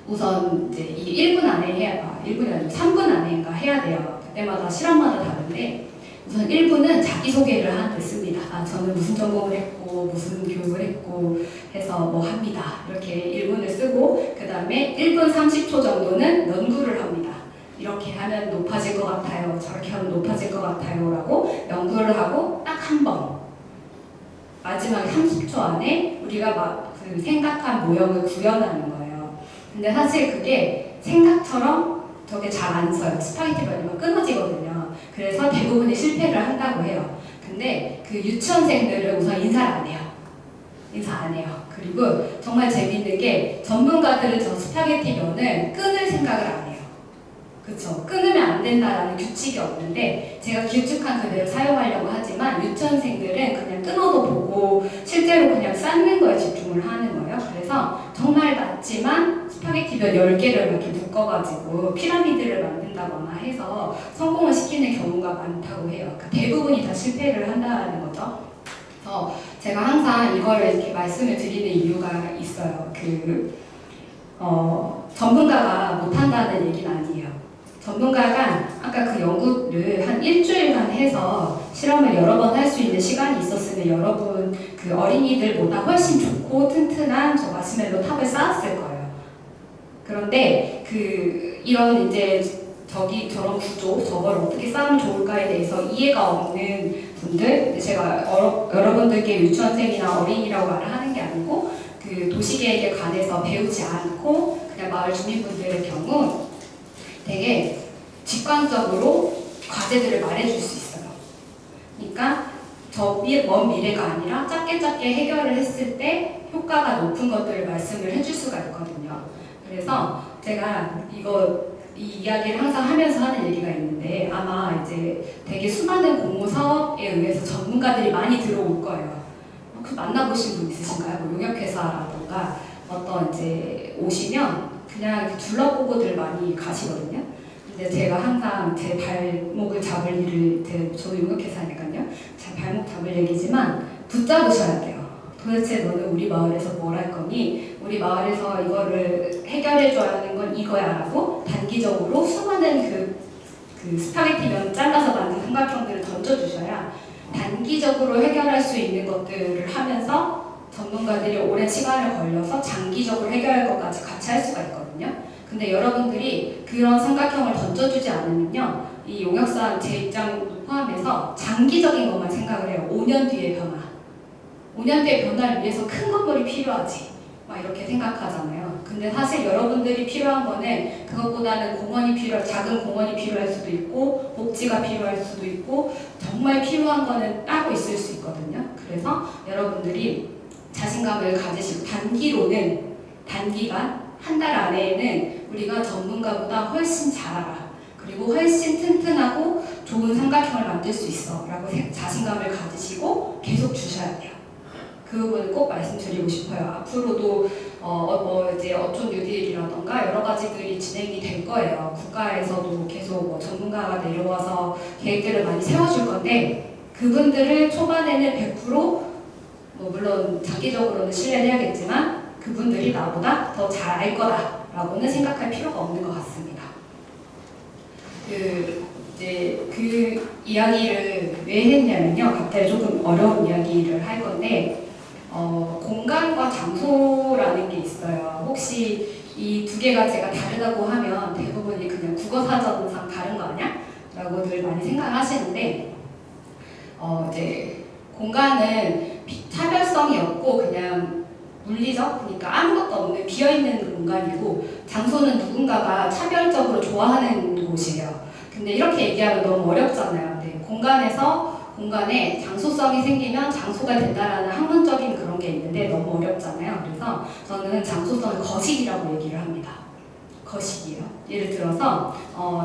[SPEAKER 1] 우선 이제 이 1분 안에 1분이 아니고 3분 안에인가 해야 돼요. 그때마다 실험마다 다른데 우선 1분은 자기소개를 했습니다. 저는 무슨 전공을 했고 무슨 교육을 했고 해서 뭐 합니다. 이렇게 1분을 쓰고 그 다음에 1분 30초 정도는 연구를 합니다. 이렇게 하면 높아질 것 같아요. 저렇게 하면 높아질 것 같아요. 라고 연구를 하고 딱 한 번. 마지막 30초 안에 우리가 막 그 생각한 모형을 구현하는 거예요. 근데 사실 그게 생각처럼 저게 잘 안 써요. 스파게티 면이면 끊어지거든요. 그래서 대부분이 실패를 한다고 해요. 근데 그 유치원생들은 우선 인사를 안 해요. 인사 안 해요. 그리고 정말 재밌는 게 전문가들은 저 스파게티 면은 끊을 생각을 안 해요. 그쵸? 끊으면 안 된다라는 규칙이 없는데 제가 길쭉한 그대로 사용하려고 하지만 유치원생들은 그냥 끊어도 보고 실제로 그냥 쌓는 거에 집중을 하는 거예요. 그래서 정말 낮지만 스파게티면 10개를 이렇게 묶어가지고 피라미드를 만든다거나 해서 성공을 시키는 경우가 많다고 해요. 그러니까 대부분이 다 실패를 한다는 거죠. 그래서 제가 항상 이거를 이렇게 말씀을 드리는 이유가 있어요. 전문가가 못한다는 얘기는 아니에요. 전문가가 아까 그 연구를 한 일주일간 해서 실험을 여러 번 할 수 있는 시간이 있었으면 여러분 그 어린이들보다 훨씬 좋고 튼튼한 저 마시멜로 탑을 쌓았을 거예요. 그런데 이런 이제 저런 구조, 저걸 어떻게 쌓으면 좋을까에 대해서 이해가 없는 분들, 제가 여러분들께 유치원생이나 어린이라고 말을 하는 게 아니고 그 도시계획에 관해서 배우지 않고 그냥 마을 주민분들의 경우 되게 직관적으로 과제들을 말해줄 수 있어요. 그러니까 저 먼 미래가 아니라 짧게 해결을 했을 때 효과가 높은 것들을 말씀을 해줄 수가 있거든요. 그래서 제가 이 이야기를 항상 하면서 하는 얘기가 있는데 아마 이제 되게 수많은 공모 사업에 의해서 전문가들이 많이 들어올 거예요. 혹시 만나보신 분 있으신가요? 뭐 용역회사라던가 어떤 이제 오시면 그냥 둘러보고들 많이 가시거든요. 근데 제가 항상 제 발목을 잡을 일을, 저도 용역회사니까요. 제 발목 잡을 얘기지만 붙잡으셔야 돼요. 도대체 너는 우리 마을에서 뭘 할 거니? 우리 마을에서 이거를 해결해줘야 하는 건 이거야 라고 단기적으로 수많은 그 스파게티 면 잘라서 만든 삼각형들을 던져주셔야 단기적으로 해결할 수 있는 것들을 하면서 전문가들이 오랜 시간을 걸려서 장기적으로 해결할 것까지 같이 할 수가 있거든요. 근데 여러분들이 그런 삼각형을 던져주지 않으면요, 이 용역사 제 입장 포함해서 장기적인 것만 생각을 해요. 5년 뒤의 변화. 5년 뒤의 변화를 위해서 큰 건물이 필요하지. 막 이렇게 생각하잖아요. 근데 사실 여러분들이 필요한 거는 그것보다는 작은 공원이 필요할 수도 있고, 복지가 필요할 수도 있고, 정말 필요한 거는 따로 있을 수 있거든요. 그래서 여러분들이 자신감을 가지시고, 단기간, 한 달 안에는 우리가 전문가보다 훨씬 잘 알아. 그리고 훨씬 튼튼하고 좋은 삼각형을 만들 수 있어. 라고 자신감을 가지시고 계속 주셔야 돼요. 그 부분을 꼭 말씀드리고 싶어요. 앞으로도 이제 어촌 뉴딜이라던가 여러 가지들이 진행이 될 거예요. 국가에서도 계속 전문가가 내려와서 계획들을 많이 세워줄 건데 그분들을 초반에는 100% 물론 장기적으로는 신뢰를 해야겠지만 그분들이 나보다 더 잘 알 거다라고는 생각할 필요가 없는 것 같습니다. 이제 그 이야기를 왜 했냐면요. 갑자기 조금 어려운 이야기를 할 건데 공간과 장소라는 게 있어요. 혹시 이 두 개가 제가 다르다고 하면 대부분이 그냥 국어사전상 다른 거 아니야? 라고들 많이 생각하시는데 이제 공간은 차별성이 없고 그냥 물리적, 그러니까 아무것도 없는 비어있는 공간이고 장소는 누군가가 차별적으로 좋아하는 곳이에요. 근데 이렇게 얘기하면 너무 어렵잖아요. 근데 공간에 장소성이 생기면 장소가 된다라는 학문적인 그런 게 있는데 너무 어렵잖아요. 그래서 저는 장소성을 거식이라고 얘기를 합니다. 거식이에요. 예를 들어서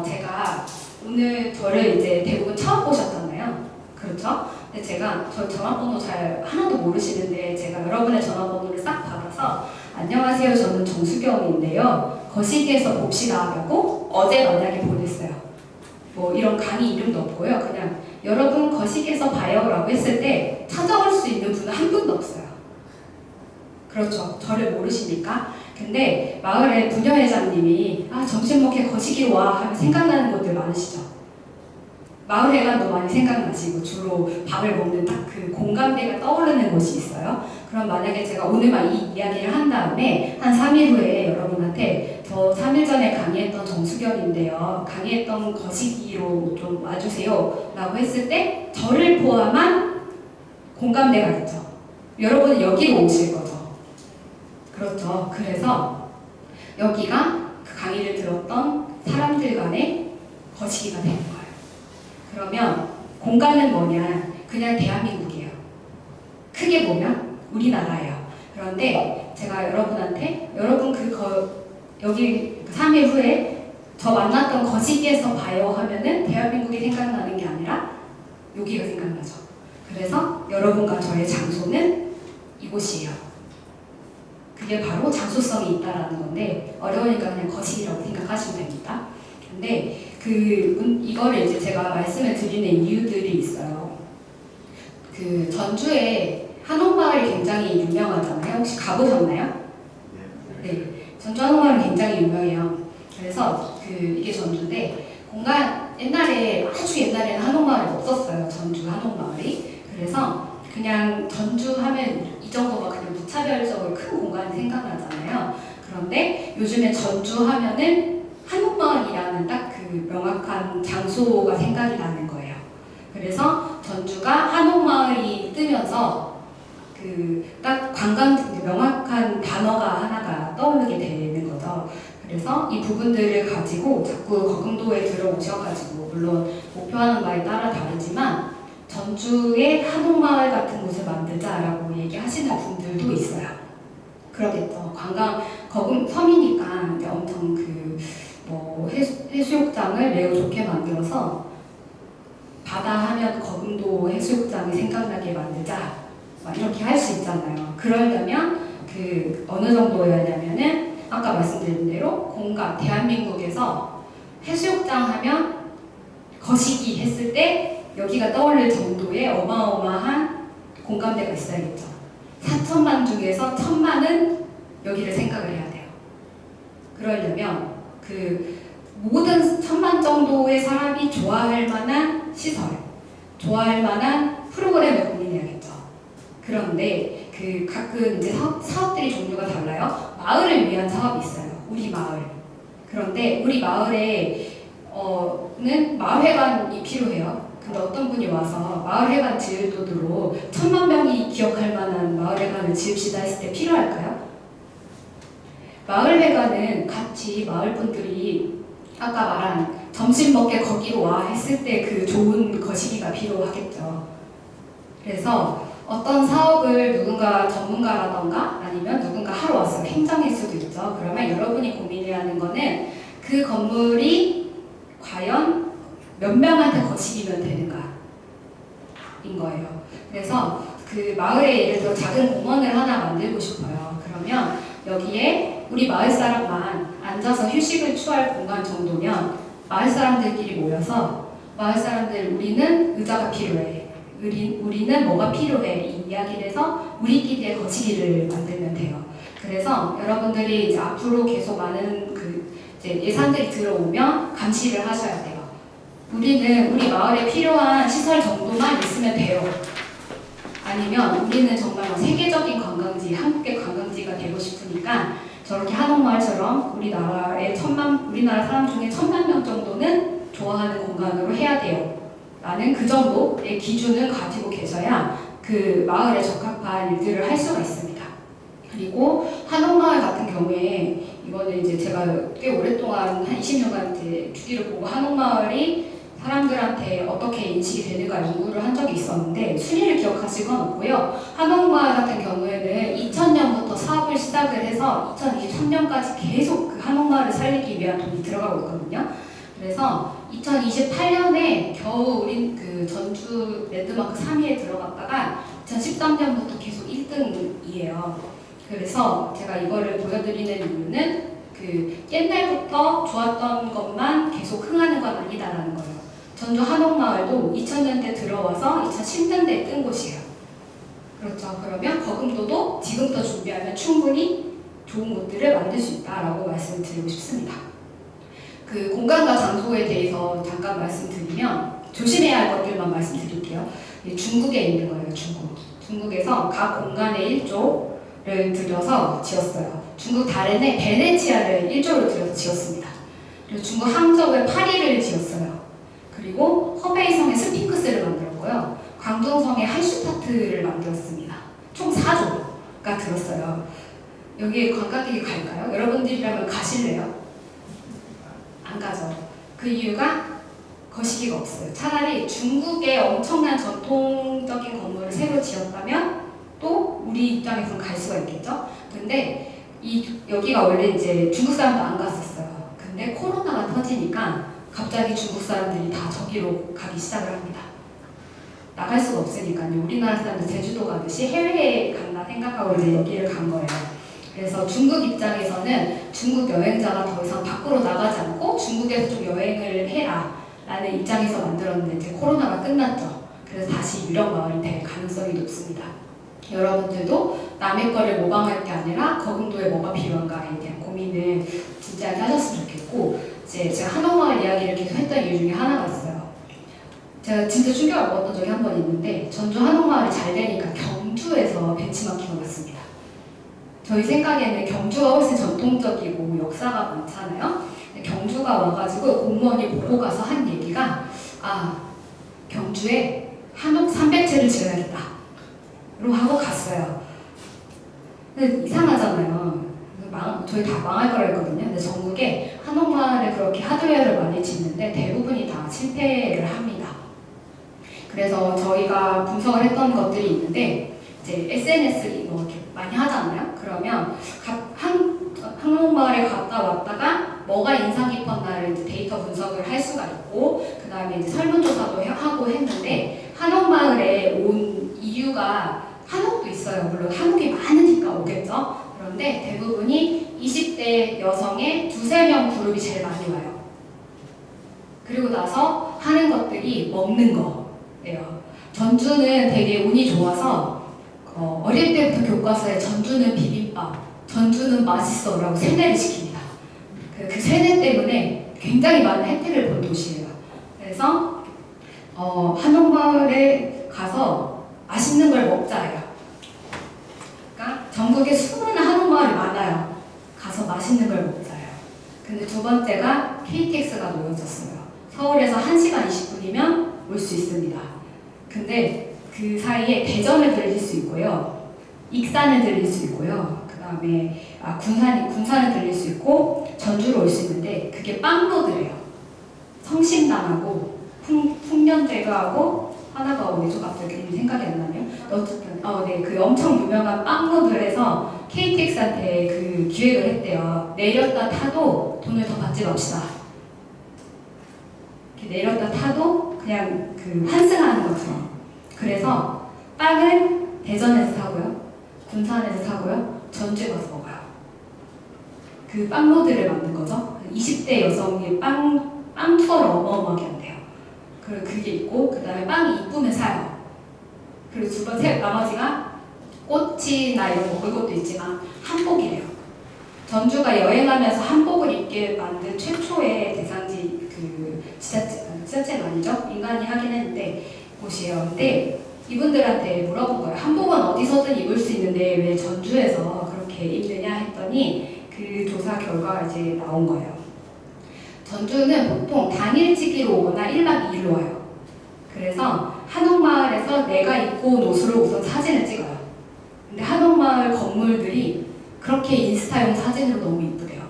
[SPEAKER 1] 제가 오늘 저를 이제 대부분 처음 보셨잖아요. 그렇죠? 근데 제가 저 전화번호 잘 하나도 모르시는데 제가 여러분의 전화번호를 싹 받아서 안녕하세요. 저는 정수경인데요. 거시기에서 봅시다 라고 어제 만약에 보냈어요. 뭐 이런 강의 이름도 없고요. 그냥 여러분 거시기에서 봐요 라고 했을 때 찾아올 수 있는 분은 한 분도 없어요. 그렇죠. 저를 모르시니까. 근데 마을의 부녀회장님이 점심 먹게 거시기로 와 하면 생각나는 것들 많으시죠? 마을회관도 많이 생각나시고 주로 밥을 먹는 딱 그 공감대가 떠오르는 곳이 있어요. 그럼 만약에 제가 오늘만 이 이야기를 한 다음에 한 3일 후에 여러분한테 저 3일 전에 강의했던 정수경인데요. 강의했던 거시기로 좀 와주세요. 라고 했을 때 저를 포함한 공감대가 있죠. 여러분은 여기로 오실 거죠. 그렇죠. 그래서 여기가 그 강의를 들었던 사람들 간의 거시기가 되는 거예요. 그러면 공간은 뭐냐? 그냥 대한민국이에요. 크게 보면 우리나라예요. 그런데 제가 여러분한테 여러분 여기 3일 후에 저 만났던 거시기에서 봐요 하면은 대한민국이 생각나는 게 아니라 여기가 생각나죠. 그래서 여러분과 저의 장소는 이곳이에요. 그게 바로 장소성이 있다라는 건데 어려우니까 그냥 거시기라고 생각하시면 됩니다. 근데 이거를 이제 제가 말씀을 드리는 이유들이 있어요. 그 전주에 한옥마을이 굉장히 유명하잖아요. 혹시 가보셨나요? 네. 전주 한옥마을은 굉장히 유명해요. 그래서 이게 전주인데 옛날에 아주 옛날에는 한옥마을이 없었어요. 전주 한옥마을이. 그래서 그냥 전주 하면 이 정도가 그냥 무차별적으로 큰 공간이 생각나잖아요. 그런데 요즘에 전주 하면은 한옥마을이라는 딱 그 명확한 장소가 생각이 나는 거예요. 그래서 전주가 한옥마을이 뜨면서 딱 명확한 단어가 하나가 떠오르게 되는 거죠. 그래서 이 부분들을 가지고 자꾸 거금도에 들어오셔가지고 물론 목표하는 바에 따라 다르지만 전주의 한옥마을 같은 곳을 만들자라고 얘기하시는 분들도 있어요. 그러겠죠. 서민이니까 이제 엄청 해수욕장을 매우 좋게 만들어서 바다 하면 거금도 해수욕장이 생각나게 만들자 이렇게 할 수 있잖아요. 그러려면 어느 정도였냐면은 아까 말씀드린 대로 공간 대한민국에서 해수욕장 하면 거시기 했을 때 여기가 떠올릴 정도의 어마어마한 공감대가 있어야겠죠. 4천만 중에서 1,000만은 여기를 생각을 해야 돼요. 그러려면 모든 1,000만 정도의 사람이 좋아할 만한 시설, 좋아할 만한 프로그램을 고민해야겠죠. 그런데 가끔 이제 사업들이 종류가 달라요. 마을을 위한 사업이 있어요. 우리 마을. 그런데 우리 마을에 는 마을회관이 필요해요. 근데 어떤 분이 와서 마을회관 지을 돈으로 1,000만 명이 기억할 만한 마을회관을 지읍시다 했을 때 필요할까요? 마을회관은 같이 마을분들이 아까 말한 점심 먹게 거기로 와 했을 때 그 좋은 거시기가 필요하겠죠. 그래서 어떤 사업을 누군가 전문가라던가 아니면 누군가 하러 왔어요. 행정일 수도 있죠. 그러면 여러분이 고민해야 하는 거는 그 건물이 과연 몇 명한테 거시기면 되는가 인 거예요. 그래서 마을에 예를 들어 작은 공원을 하나 만들고 싶어요. 그러면 여기에 우리 마을 사람만 앉아서 휴식을 취할 공간 정도면 마을 사람들끼리 모여서 마을 사람들 우리는 의자가 필요해. 우리는 뭐가 필요해. 이 이야기를 해서 우리끼리의 거시기를 만들면 돼요. 그래서 여러분들이 이제 앞으로 계속 많은 이제 예산들이 들어오면 감시를 하셔야 돼요. 우리는 우리 마을에 필요한 시설 정도만 있으면 돼요. 아니면 우리는 정말 세계적인 관광지, 한국의 관광지가 되고 싶으니까 저렇게 한옥마을처럼 우리나라 사람 중에 1,000만 명 정도는 좋아하는 공간으로 해야 돼요. 라는 그 정도의 기준을 가지고 계셔야 그 마을에 적합한 일들을 할 수가 있습니다. 그리고 한옥마을 같은 경우에 이거는 이제 제가 꽤 오랫동안 한 20년간 이제 주기를 보고 한옥마을이 사람들한테 어떻게 인식이 되는가 연구를 한 적이 있었는데 순위를 기억하실 건 없고요. 한옥마을 같은 경우에는 2000년부터 사업을 시작을 해서 2023년까지 계속 그 한옥마을을 살리기 위한 돈이 들어가고 있거든요. 그래서 2028년에 겨우 우린 전주 랜드마크 3위에 들어갔다가 2013년부터 계속 1등이에요. 그래서 제가 이거를 보여드리는 이유는 옛날부터 좋았던 것만 계속 흥하는 건 아니다라는 거예요. 전주 한옥마을도 2000년대 들어와서 2010년대에 뜬 곳이에요. 그렇죠. 그러면 거금도도 지금부터 준비하면 충분히 좋은 곳들을 만들 수 있다라고 말씀을 드리고 싶습니다. 공간과 장소에 대해서 잠깐 말씀드리면 조심해야 할 것들만 말씀드릴게요. 중국에 있는 거예요. 중국에서 각 공간의 1조를 들여서 지었어요. 중국 다롄에 베네치아를 1조를 들여서 지었습니다. 그리고 중국 항저우에 파리를 지었어요. 그리고 허베이성에 스핑크스를 만들었고요. 광둥성에 할슈타트를 만들었습니다. 총 4조가 들었어요. 여기에 관광객이 갈까요? 여러분들이라면 가실래요? 안 가죠. 그 이유가 거시기가 없어요. 차라리 중국의 엄청난 전통적인 건물을 새로 지었다면 또 우리 입장에서는 갈 수가 있겠죠. 근데 여기가 원래 이제 중국 사람도 안 갔었어요. 근데 코로나가 터지니까 갑자기 중국 사람들이 다 저기로 가기 시작을 합니다. 나갈 수가 없으니까요. 우리나라 사람들 제주도 가듯이 해외에 간다 생각하고 이제 여기를 간 거예요. 그래서 중국 입장에서는 중국 여행자가 더 이상 밖으로 나가지 않고 중국에서 좀 여행을 해라 라는 입장에서 만들었는데 이제 코로나가 끝났죠. 그래서 다시 유령 마을이 될 가능성이 높습니다. 여러분들도 남의 거를 모방할 게 아니라 거금도에 뭐가 필요한가에 대한 고민을 진지하게 하셨으면 좋겠고, 이제 제가 한옥마을 이야기를 계속 했던 이유 중에 하나가 있어요. 제가 진짜 충격을 먹었던 적이 한 번 있는데, 전주 한옥마을이 잘 되니까 경주에서 벤치마킹을 왔습니다. 저희 생각에는 경주가 훨씬 전통적이고 역사가 많잖아요. 경주가 와가지고 공무원이 보고 가서 한 얘기가, 경주에 한옥 300채를 지어야겠다 로 하고 갔어요. 근데 이상하잖아요. 저희 다 망할 거라 했거든요. 근데 전국에 한옥마을에 그렇게 하드웨어를 많이 짓는데 대부분이 다 실패를 합니다. 그래서 저희가 분석을 했던 것들이 있는데, 이제 SNS 이렇게 많이 하잖아요. 그러면 한옥마을에 갔다 왔다가 뭐가 인상 깊었나를 이제 데이터 분석을 할 수가 있고, 그 다음에 이제 설문조사도 하고 했는데, 한옥마을에 온 이유가 한옥도 있어요. 물론 한옥이 많으니까 오겠죠. 그런데 대부분이 20대 여성의 2~3명 그룹이 제일 많이 와요. 그리고 나서 하는 것들이 먹는 거예요. 전주는 되게 운이 좋아서 어릴 때부터 교과서에 전주는 비빔밥, 전주는 맛있어 라고 세뇌를 시킵니다. 그 세뇌 때문에 굉장히 많은 혜택을 본 도시예요. 그래서 한옥마을에 가서 맛있는 걸 먹자예요. 그러니까 전국에 수많은 한옥마을이 많아요. 가서 맛있는 걸 먹자예요. 근데 두 번째가 KTX가 놓여졌어요. 서울에서 1시간 20분이면 올 수 있습니다. 근데 그 사이에 대전을 들릴 수 있고요, 익산을 들릴 수 있고요, 그 다음에 군산을 들릴 수 있고 전주로 올 수 있는데 그게 빵로드래요. 성심당하고 풍년제가하고 하나가 어디죠? 갑자기 이름이 생각이 안 나네요. 어쨌든 그 엄청 유명한 빵로드에서 KTX한테 그 기획을 했대요. 내렸다 타도 돈을 더 받지 맙시다. 이렇게 내렸다 타도 그냥 그 환승하는 것처럼. 그래서 빵은 대전에서 사고요, 군산에서 사고요, 전주에 가서 먹어요. 그 빵로드를 만든 거죠. 20대 여성이 빵 투어를 어마어마하게 한대요. 그리고 그게 있고, 그 다음에 빵이 이쁘면 사요. 그리고 두 번째, 나머지가 꽃이나 이런 거 먹을 것도 있지만 한복이래요. 전주가 여행하면서 한복을 입게 만든 최초의 대상지, 그 지자체가 아니죠? 인간이 하긴 했는데 곳이에요. 근데 이분들한테 물어본 거예요. 한복은 어디서든 입을 수 있는데 왜 전주에서 그렇게 입느냐 했더니 그 조사 결과가 이제 나온 거예요. 전주는 보통 당일치기로 오거나 1박 2일로 와요. 그래서 한옥마을에서 내가 입고 온 옷으로 우선 사진을 찍어요. 근데 한옥마을 건물들이 그렇게 인스타용 사진으로 너무 이쁘대요.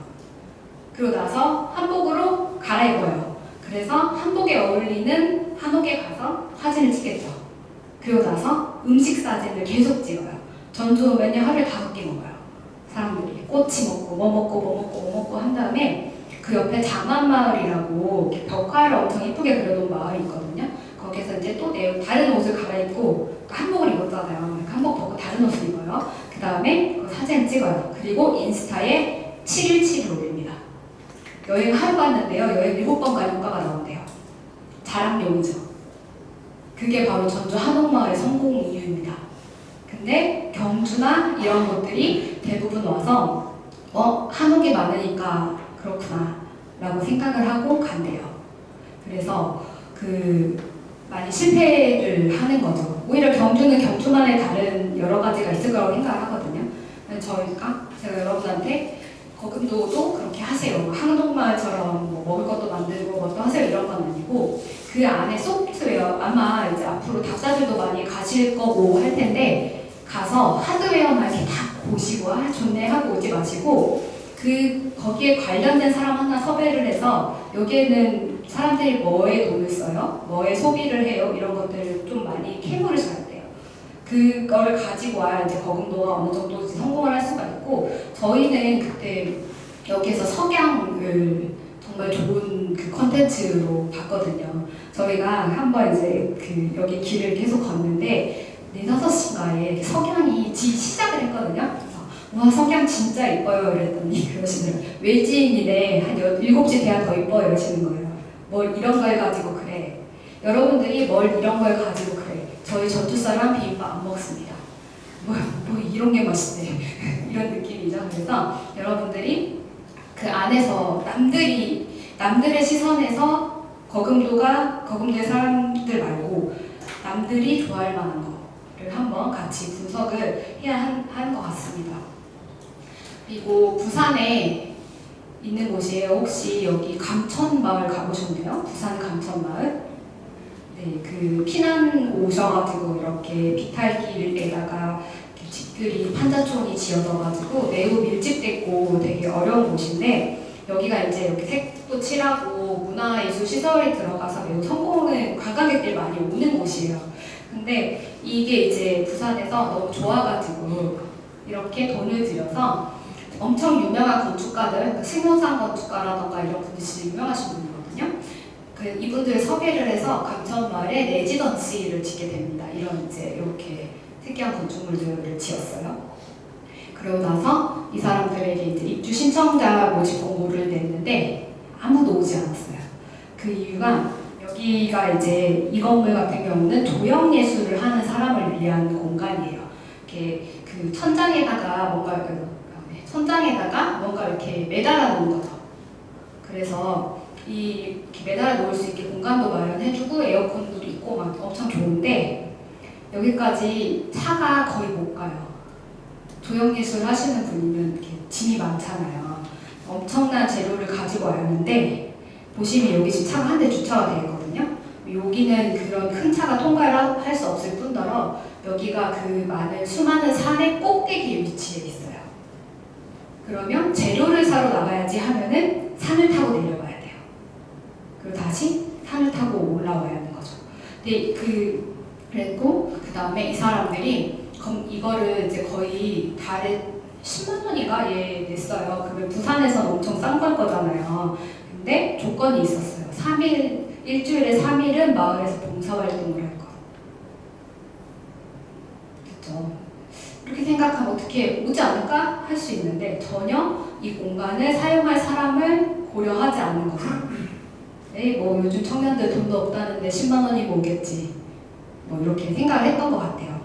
[SPEAKER 1] 그리고 나서 한복으로 갈아입어요. 그래서 한복에 어울리는 한옥에 가서 사진을 찍겠죠. 그리고 나서 음식 사진을 계속 찍어요. 전주 오면요, 하루에 5끼 먹어요. 사람들이 꼬치 먹고 뭐 먹고 한 다음에 그 옆에 장안마을이라고 벽화를 엄청 이쁘게 그려놓은 마을이 있거든요. 거기서 이제 또 다른 옷을 갈아입고 한복을 입었잖아요. 한복 벗고 다른 옷을 입어요. 그 다음에 그 사진을 찍어요. 그리고 인스타에 717을 올립니다. 여행 하루 갔는데요, 여행 7번 간 효과가 나온대요. 자랑용이죠. 그게 바로 전주 한옥마을의 성공 이유입니다. 근데 경주나 이런 곳들이 대부분 와서 한옥이 많으니까 그렇구나 라고 생각을 하고 간대요. 그래서 많이 실패를 하는 거죠. 오히려 경주는 경주만의 다른 여러 가지가 있을 거라고 생각을 하거든요. 제가 여러분한테 거금도도 그렇게 하세요. 항동마을처럼 뭐 먹을 것도 만들고 뭐또 하세요 이런 건 아니고 그 안에 소프트웨어 아마 이제 앞으로 답사들도 많이 가실 거고 할 텐데 가서 하드웨어만 이렇게 다 보시고 좋네 하고 오지 마시고 거기에 관련된 사람 하나 섭외를 해서 여기에는 사람들이 뭐에 돈을 써요? 뭐에 소비를 해요? 이런 것들을 좀 많이 캐물을 잘 돼요. 그거를 가지고 와야 이제 거금도가 어느 정도 성공을 할 수가 있고 저희는 그때 여기서 석양을 정말 좋은 그 컨텐츠로 봤거든요. 저희가 한번 이제 여기 길을 계속 걷는데 4-5시인가에 석양이 시작을 했거든요. 와 석양 진짜 이뻐요 이랬더니 그러시더라고요. 외지인이네 한 7시 돼야 더 이뻐 이러시는 거예요. 뭘 이런 걸 가지고 그래. 여러분들이 뭘 이런 걸 가지고 그래. 저희 전주사람 비빔밥 안 먹습니다. 뭐 이런 게 맛있대. 이런 느낌이죠. 그래서 여러분들이 그 안에서 남들의 시선에서 거금도의 사람들 말고 남들이 좋아할 만한 거를 한번 같이 분석을 해야 하는 것 같습니다. 그리고 부산에 있는 곳이에요. 혹시 여기 감천마을 가보셨나요? 부산 감천마을? 네, 그 피난 오셔가지고 이렇게 비탈길에다가 집들이 판자촌이 지어져가지고 매우 밀집됐고 되게 어려운 곳인데 여기가 이제 이렇게 색도 칠하고 문화예술 시설이 들어가서 매우 성공을 관광객들이 많이 오는 곳이에요. 근데 이게 이제 부산에서 너무 좋아가지고 이렇게 돈을 들여서 엄청 유명한 건축가들, 그러니까 신호상 건축가라던가 이런 분들이 진짜 유명하신 분이거든요. 이분들을 섭외를 해서 감천마을에 레지던시를 짓게 됩니다. 이런 이제 이렇게 특이한 건축물들을 지었어요. 그러고 나서 이 사람들에게 이제 입주 신청자 모집 공고를 냈는데 아무도 오지 않았어요. 그 이유가 여기가 이제 이 건물 같은 경우는 조형 예술을 하는 사람을 위한 공간이에요. 이렇게 그 천장에다가 뭔가 이렇게 매달아 놓은 거죠. 그래서 이렇게 매달아 놓을 수 있게 공간도 마련해주고 에어컨도 있고 막 엄청 좋은데 여기까지 차가 거의 못 가요. 조형예술 하시는 분이면 이렇게 짐이 많잖아요. 엄청난 재료를 가지고 와야 하는데 보시면 여기 지금 차가 한 대 주차가 되어 있거든요. 여기는 그런 큰 차가 통과를 할 수 없을 뿐더러 여기가 그 수많은 산의 꼭대기에 위치해 있어요. 그러면 재료를 사러 나가야지 하면은 산을 타고 내려가야 돼요. 그리고 다시 산을 타고 올라와야 하는 거죠. 근데 그랬고 그 다음에 이 사람들이 이거를 이제 거의 달에 10만 원인가 냈어요. 그러면 부산에서는 엄청 싼 걸 거잖아요. 근데 조건이 있었어요. 일주일에 3일은 마을에서 봉사활동을 할 거. 그렇죠? 이렇게 생각하면 어떻게 오지 않을까 할 수 있는데 전혀 이 공간을 사용할 사람을 고려하지 않는 거죠. 네, 뭐 요즘 청년들 돈도 없다는데 10만 원이면 오겠지. 뭐 이렇게 생각을 했던 것 같아요.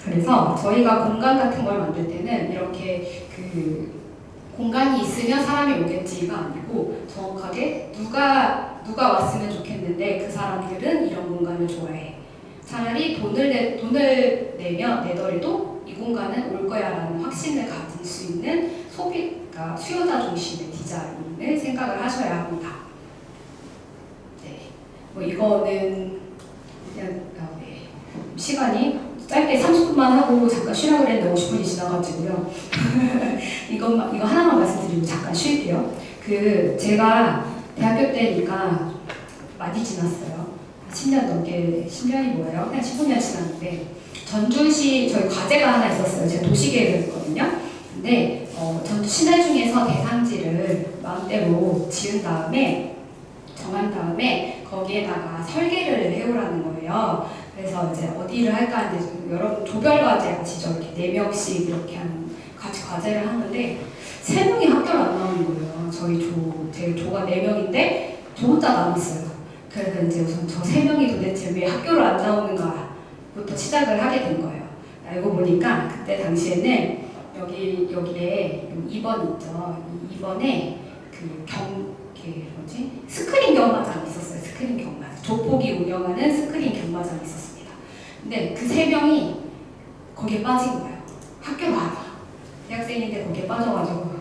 [SPEAKER 1] 그래서 저희가 공간 같은 걸 만들 때는 이렇게 공간이 있으면 사람이 오겠지가 아니고 정확하게 누가 왔으면 좋겠는데 그 사람들은 이런 공간을 좋아해. 차라리 돈을 내더라도 이 공간은 올 거야 라는 확신을 가질 수 있는 그러니까 수요자 중심의 디자인을 생각을 하셔야 합니다. 네, 뭐 이거는 그냥 시간이 짧게 30분만 하고 잠깐 쉬라고 그랬는데 50분이 지나가지고요. 이거 하나만 말씀드리고 잠깐 쉴게요. 제가 대학교 때니까 많이 지났어요. 10년 넘게, 10년이 뭐예요? 그냥 15년 지났는데 전주시 저희 과제가 하나 있었어요. 제가 도시계획을 했거든요. 근데 전주 시내 중에서 대상지를 마음대로 정한 다음에 거기에다가 설계를 해오라는 거예요. 그래서 이제 어디를 할까 하는데 여러분 조별과제 아시죠? 이렇게 4명씩 이렇게 같이 과제를 하는데 3명이 학교를 안 나오는 거예요. 제 조가 4명인데 저 혼자 남았어요. 그래서 이제 우선 저 3명이 도대체 왜 학교를 안 나오는가부터 시작을 하게 된 거예요. 알고 보니까 그때 당시에는 여기에 2번 있죠. 2번에 스크린 경마장이 있었어요. 스크린 경마장. 조폭이 운영하는 스크린 경마장이 있었습니다. 근데 그 3명이 거기에 빠진 거예요. 학교로 안 와. 대학생인데 거기에 빠져가지고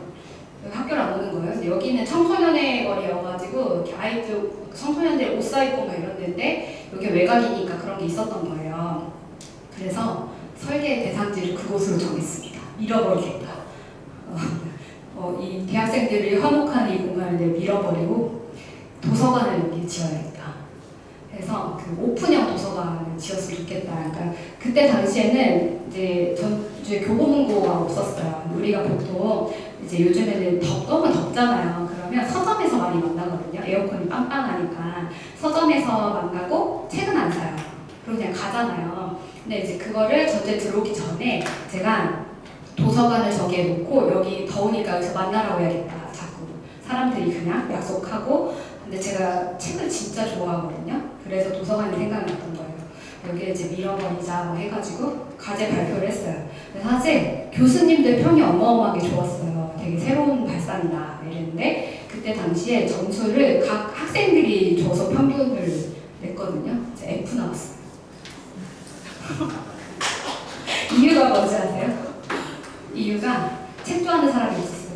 [SPEAKER 1] 학교를 안 오는 거예요. 그래서 여기는 청소년의 거리여가지고 이렇게 아이들 청소년들 옷 사입고 막 이런 데인데 여기 외곽이니까 그런 게 있었던 거예요. 그래서 설계 대상지를 그곳으로 정했습니다. 잃어버리겠다. 이 대학생들이 화목한 이 공간을 밀어버리고 도서관을 여기 지어야겠다. 그래서 그 오픈형 도서관을 지었으면 좋겠다. 그러니까 그때 당시에는 이제 전주에 교보문고가 없었어요. 우리가 보통 이제 요즘에는 너무 덥잖아요. 그러면 서점에서 많이 만나거든요. 에어컨이 빵빵하니까 서점에서 만나고 책은 안 사요. 그리고 그냥 가잖아요. 근데 이제 그거를 전주에 들어오기 전에 제가 도서관을 저기에 놓고 여기 더우니까 여기서 만나라고 해야겠다. 자꾸 사람들이 그냥 약속하고. 근데 제가 책을 진짜 좋아하거든요. 그래서 도서관이 생각났던 거예요. 여기에 이제 밀어버리자 뭐 해가지고 과제 발표를 했어요. 근데 사실 교수님들 평이 어마어마하게 좋았어요. 되게 새로운 발상이다 이랬는데 그때 당시에 점수를 각 학생들이 줘서 평균을 냈거든요. 이제 F 나왔어요. 이유가 뭔지 아세요? 이유가 책 좋아하는 사람이 없었어요.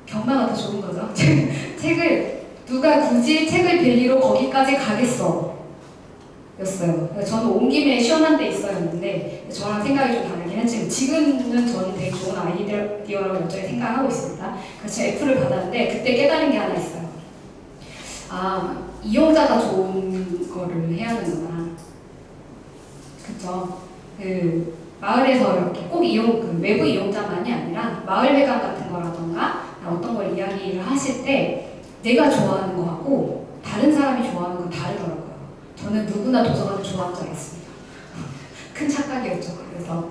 [SPEAKER 1] 경마가 더 좋은 거죠. 책을 누가 굳이 책을 빌리러 거기까지 가겠어 였어요. 저는 온 김에 시원한 데 있어였는데 저랑 생각이 좀 다르긴 했지만 지금은 저는 되게 좋은 아이디어라고 여전히 생각하고 있습니다. 그래서 F를 받았는데 그때 깨달은 게 하나 있어요. 이용자가 좋은 거를 해야 하는구나. 그쵸? 마을에서 이렇게 꼭 외부 이용자만이 아니라 마을회관 같은 거라던가 어떤 걸 이야기를 하실 때 내가 좋아하는 거하고 다른 사람이 좋아하는 건 다르더라고요. 저는 누구나 도서관을 좋아하는 줄 알았습니다. 큰 착각이었죠. 그래서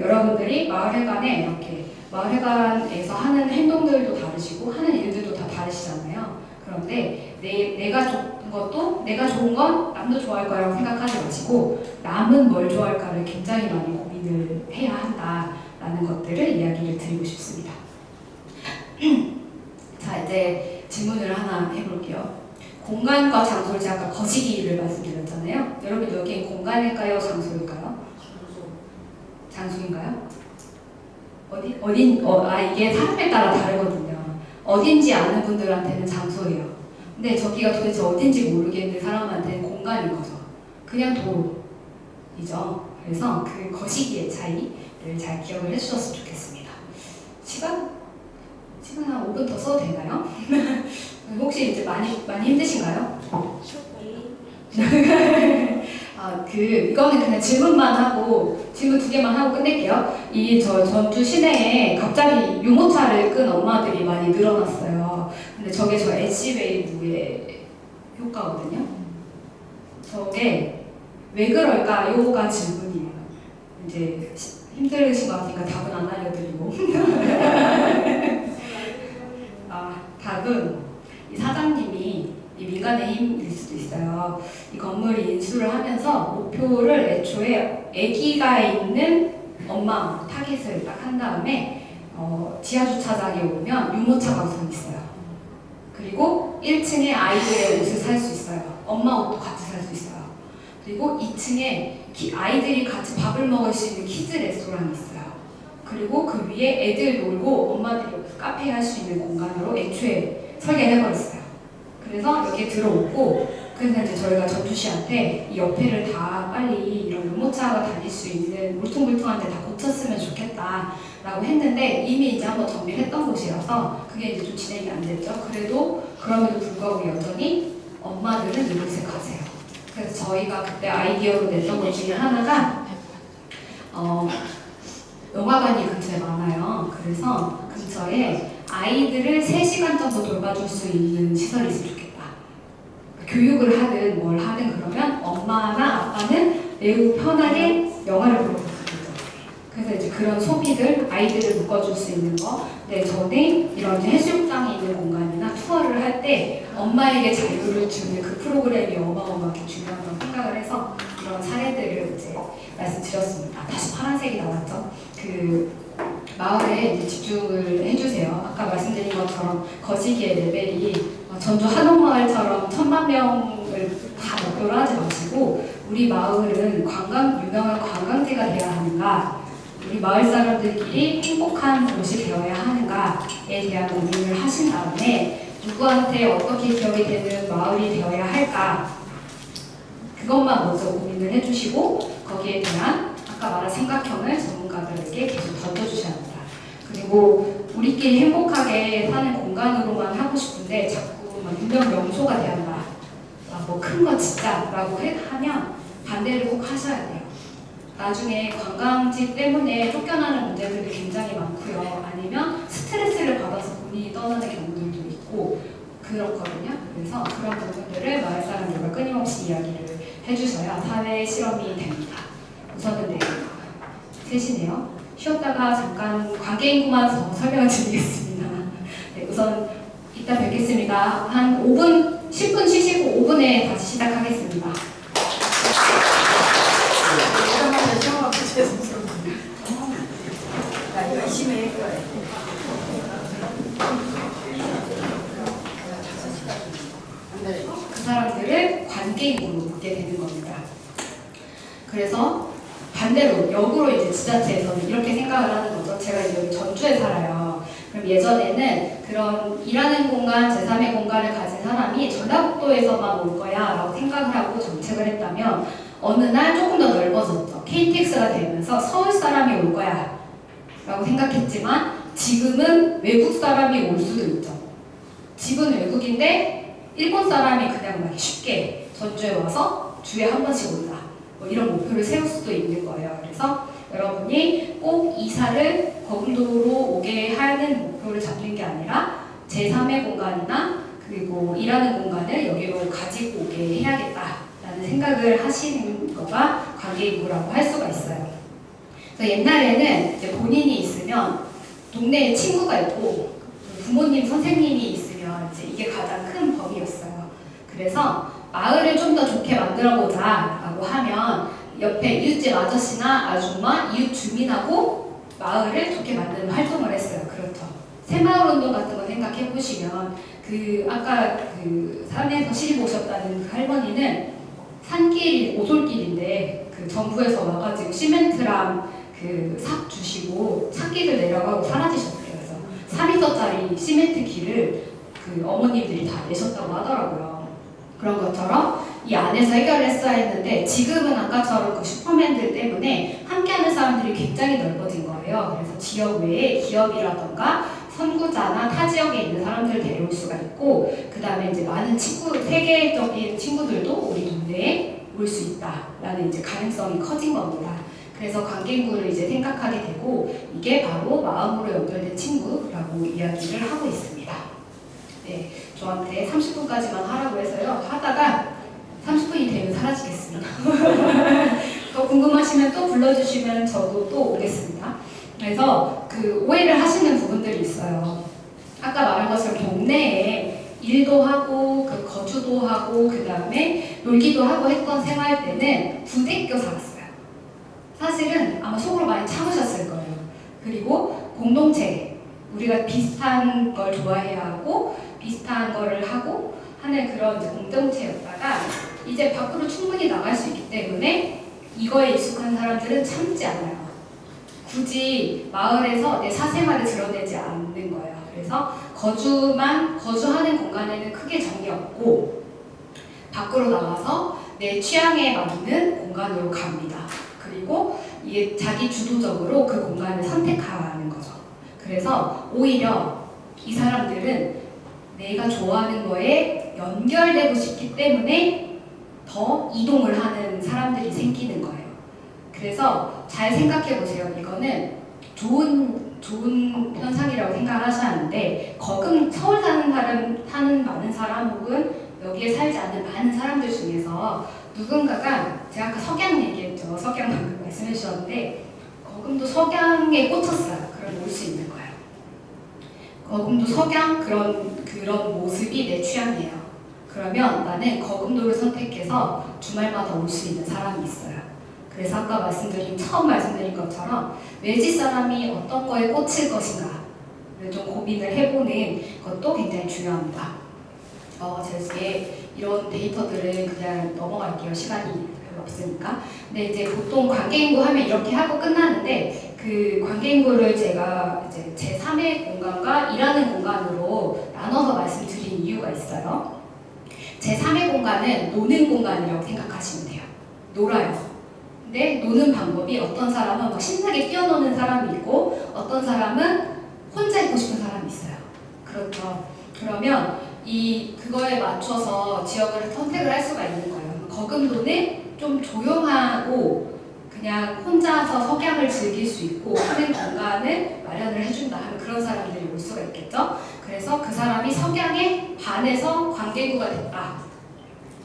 [SPEAKER 1] 여러분들이 마을회관에 이렇게 마을회관에서 하는 행동들도 다르시고 하는 일들도 다 다르시잖아요. 그런데 내가 좋은 것도 내가 좋은 건 남도 좋아할 거라고 생각하지 마시고 남은 뭘 좋아할까를 굉장히 많이 고민을 해야 한다라는 것들을 이야기를 드리고 싶습니다. 자, 이제 질문을 하나 해볼게요. 공간과 장소를 제가 아까 거시기를 말씀드렸잖아요. 여러분 여기 공간일까요? 장소일까요? 장소인가요? 이게 사람에 따라 다르거든요. 어딘지 아는 분들한테는 장소예요. 근데 저기가 도대체 어딘지 모르겠는 사람한테는 공간인 거죠. 그냥 도로이죠. 그래서 그 거시기의 차이를 잘 기억을 해주셨으면 좋겠습니다. 시간 한 5분 더 써도 되나요? 혹시 이제 많이 힘드신가요? 이거는 그냥 질문만 하고 질문 2개만 하고 끝낼게요. 전주 시내에 갑자기 유모차를 끈 엄마들이 많이 늘어났어요. 근데 저게 저 애쉬웨이브의 효과거든요. 저게 왜 그럴까요가 질문이에요. 이제 힘들으신 것 같으니까 답은 안 알려드리고 답은 이 사장님이 이 민간의 힘일 수도 있어요. 이 건물이 인수를 하면서 목표를 애초에 아기가 있는 엄마 타깃을 딱 한 다음에 지하 주차장에 오면 유모차가 우선 있어요. 그리고 1층에 아이들의 옷을 살 수 있어요. 엄마 옷도 같이 살 수 있어요. 그리고 2층에 아이들이 같이 밥을 먹을 수 있는 키즈 레스토랑이 있어요. 그리고 그 위에 애들 놀고 엄마들이 카페 할 수 있는 공간으로 애초에 설계를 해버렸어요. 그래서 여기에 들어오고 그래서 이제 저희가 전주시한테 이 옆에를 다 빨리 이런 유모차가 다닐 수 있는 울퉁불퉁한 데 다 고쳤으면 좋겠다 라고 했는데 이미 이제 한번 정비를 했던 곳이라서 그게 이제 좀 진행이 안 됐죠. 그럼에도 불구하고 여전히 엄마들은 이곳에 가세요. 그래서 저희가 그때 아이디어로 냈던 것 중에 하나가 영화관이 근처에 많아요. 그래서 근처에 아이들을 3시간 정도 돌봐줄 수 있는 시설이 있으면 좋겠다. 교육을 하든 뭘 하든 그러면 엄마나 아빠는 매우 편하게 영화를 보러 갈 수 있죠. 그래서 이제 그런 소비들, 아이들을 묶어줄 수 있는 거. 네, 저는 이런 해수욕장이 있는 공간이나 투어를 할 때 엄마에게 자유를 주는 그 프로그램이 어마어마하게 중요하다고 생각을 해서 이런 사례들을 이제 말씀드렸습니다. 다시 파란색이 나왔죠. 마을에 이제 집중을 해주세요. 아까 말씀드린 것처럼 거시기의 레벨이 전주 한옥마을처럼 1000만 명을 다 목표로 하지 마시고 우리 마을은 유명한 관광지가 돼야 하는가 우리 마을 사람들끼리 행복한 곳이 되어야 하는가에 대한 고민을 하신 다음에 누구한테 어떻게 기억이 되는 마을이 되어야 할까 그것만 먼저 고민을 해주시고 거기에 대한 아까 말한 생각형을 전문가들에게 계속 던져주셔야 합니다. 그리고 우리끼리 행복하게 사는 공간으로만 하고 싶은데 자꾸 막 유명 명소가 되었다. 뭐 큰 거 진짜라고 하면 반대를 꼭 하셔야 돼요. 나중에 관광지 때문에 쫓겨나는 문제들이 굉장히 많고요. 아니면 스트레스를 받아서 본인이 떠나는 경우들도 있고 그렇거든요. 그래서 그런 부분들을 마을 사람들과 끊임없이 이야기를 해주셔야 사회 실험이 됩니다. 우선은 네, 셋이네요. 쉬었다가 잠깐 관계인구만 더 설명을 드리겠습니다. 네, 우선 이따 뵙겠습니다. 한 5분, 10분 쉬시고 5분에 다시 시작하겠습니다.
[SPEAKER 2] 열심히 할 거예요.
[SPEAKER 1] 그 사람들을 관계인으로 묻게 되는 겁니다. 그래서 반대로 역으로 이제 지자체에서는 이렇게 생각을 하는 거죠. 제가 이제 여기 전주에 살아요. 그럼 예전에는 그런 일하는 공간, 제3의 공간을 가진 사람이 전라북도에서만 올 거야 라고 생각을 하고 정책을 했다면 어느 날 조금 더 넓어졌죠. KTX가 되면서 서울 사람이 올 거야 라고 생각했지만 지금은 외국 사람이 올 수도 있죠. 집은 외국인데 일본 사람이 그냥 막 쉽게 전주에 와서 주에 한 번씩 온다. 뭐 이런 목표를 세울 수도 있는 거예요. 그래서 여러분이 꼭 이사를 거금도로 오게 하는 목표를 잡는 게 아니라 제3의 공간이나 그리고 일하는 공간을 여기로 가지고 오게 해야겠다라는 생각을 하시는 거가 관계인구라고 할 수가 있어요. 그래서 옛날에는 이제 본인이 있으면 동네에 친구가 있고 부모님, 선생님이 있으면 이제 이게 가장 큰 범위였어요. 그래서 마을을 좀 더 좋게 만들어보자 라고 하면 옆에 이웃집 아저씨나 아줌마, 이웃 주민하고 마을을 좋게 만드는 활동을 했어요. 그렇죠. 새마을운동 같은 거 생각해 보시면 그 아까 그 산에서 시집 오셨다는 그 할머니는 산길, 오솔길인데 그 정부에서 와가지고 시멘트랑 그 삽 주시고 산길을 내려가고 사라지셨대요. 그래서 4m짜리 시멘트 길을 그 어머님들이 다 내셨다고 하더라고요. 그런 것처럼 이 안에서 해결을 했어야 했는데 지금은 아까처럼 그 슈퍼맨들 때문에 함께하는 사람들이 굉장히 넓어진 거예요. 그래서 지역 외에 기업이라던가 선구자나 타 지역에 있는 사람들을 데려올 수가 있고 그 다음에 이제 많은 세계적인 친구들도 우리 동네에 올 수 있다라는 이제 가능성이 커진 겁니다. 그래서 관계인구를 이제 생각하게 되고 이게 바로 마음으로 연결된 친구라고 이야기를 하고 있습니다. 네, 저한테 30분까지만 하라고 해서요. 하다가 30분이 되면 사라지겠습니다. 더 궁금하시면 또 불러주시면 저도 또 오겠습니다. 그래서 그 오해를 하시는 부분들이 있어요. 아까 말한 것처럼 동네에 일도 하고 그 거주도 하고 그 다음에 놀기도 하고 했던 생활 때는 부대껴 살았어요. 사실은 아마 속으로 많이 참으셨을 거예요. 그리고 공동체, 우리가 비슷한 걸 좋아해야 하고 비슷한 거를 하고 하는 그런 이제 공동체였다가 이제 밖으로 충분히 나갈 수 있기 때문에 이거에 익숙한 사람들은 참지 않아요. 굳이 마을에서 내 사생활을 드러내지 않는 거예요. 그래서 거주하는 공간에는 크게 정이 없고 밖으로 나가서 내 취향에 맞는 공간으로 갑니다. 그리고 이게 자기 주도적으로 그 공간을 선택하는 거죠. 그래서 오히려 이 사람들은 내가 좋아하는 거에 연결되고 싶기 때문에 더 이동을 하는 사람들이 생기는 거예요. 그래서 잘 생각해 보세요. 이거는 좋은 현상이라고 생각하셔야 하는데 서울 사는 많은 사람 혹은 여기에 살지 않는 많은 사람들 중에서 누군가가 제가 아까 석양 얘기했죠. 석양 방금 말씀해 주셨는데 거금도 석양에 꽂혔어요. 그럼 올 수 있는 거예요. 거금도 석양 그런 모습이 내 취향이에요. 그러면 나는 거금도를 선택해서 주말마다 올 수 있는 사람이 있어요. 그래서 아까 처음 말씀드린 것처럼 외지 사람이 어떤 거에 꽂힐 것인가를 좀 고민을 해보는 것도 굉장히 중요합니다. 제 이런 데이터들을 그냥 넘어갈게요. 시간이 별로 없으니까. 근데 이제 보통 관계인구 하면 이렇게 하고 끝나는데 그 관계인구를 제가 이제 제3의 공간과 일하는 공간으로 나눠서 말씀드린 이유가 있어요. 제3의 공간은 노는 공간이라고 생각하시면 돼요. 놀아요. 근데 노는 방법이 어떤 사람은 막 신나게 뛰어노는 사람이 있고 어떤 사람은 혼자 있고 싶은 사람이 있어요. 그렇죠. 그러면 그거에 맞춰서 지역을 선택을 할 수가 있는 거예요. 거금도는 좀 조용하고 그냥 혼자서 석양을 즐길 수 있고 하는 공간을 마련을 해준다 하면 그런 사람들이 올 수가 있겠죠. 그래서 그 사람이 석양에 반해서 관계구가 됐다.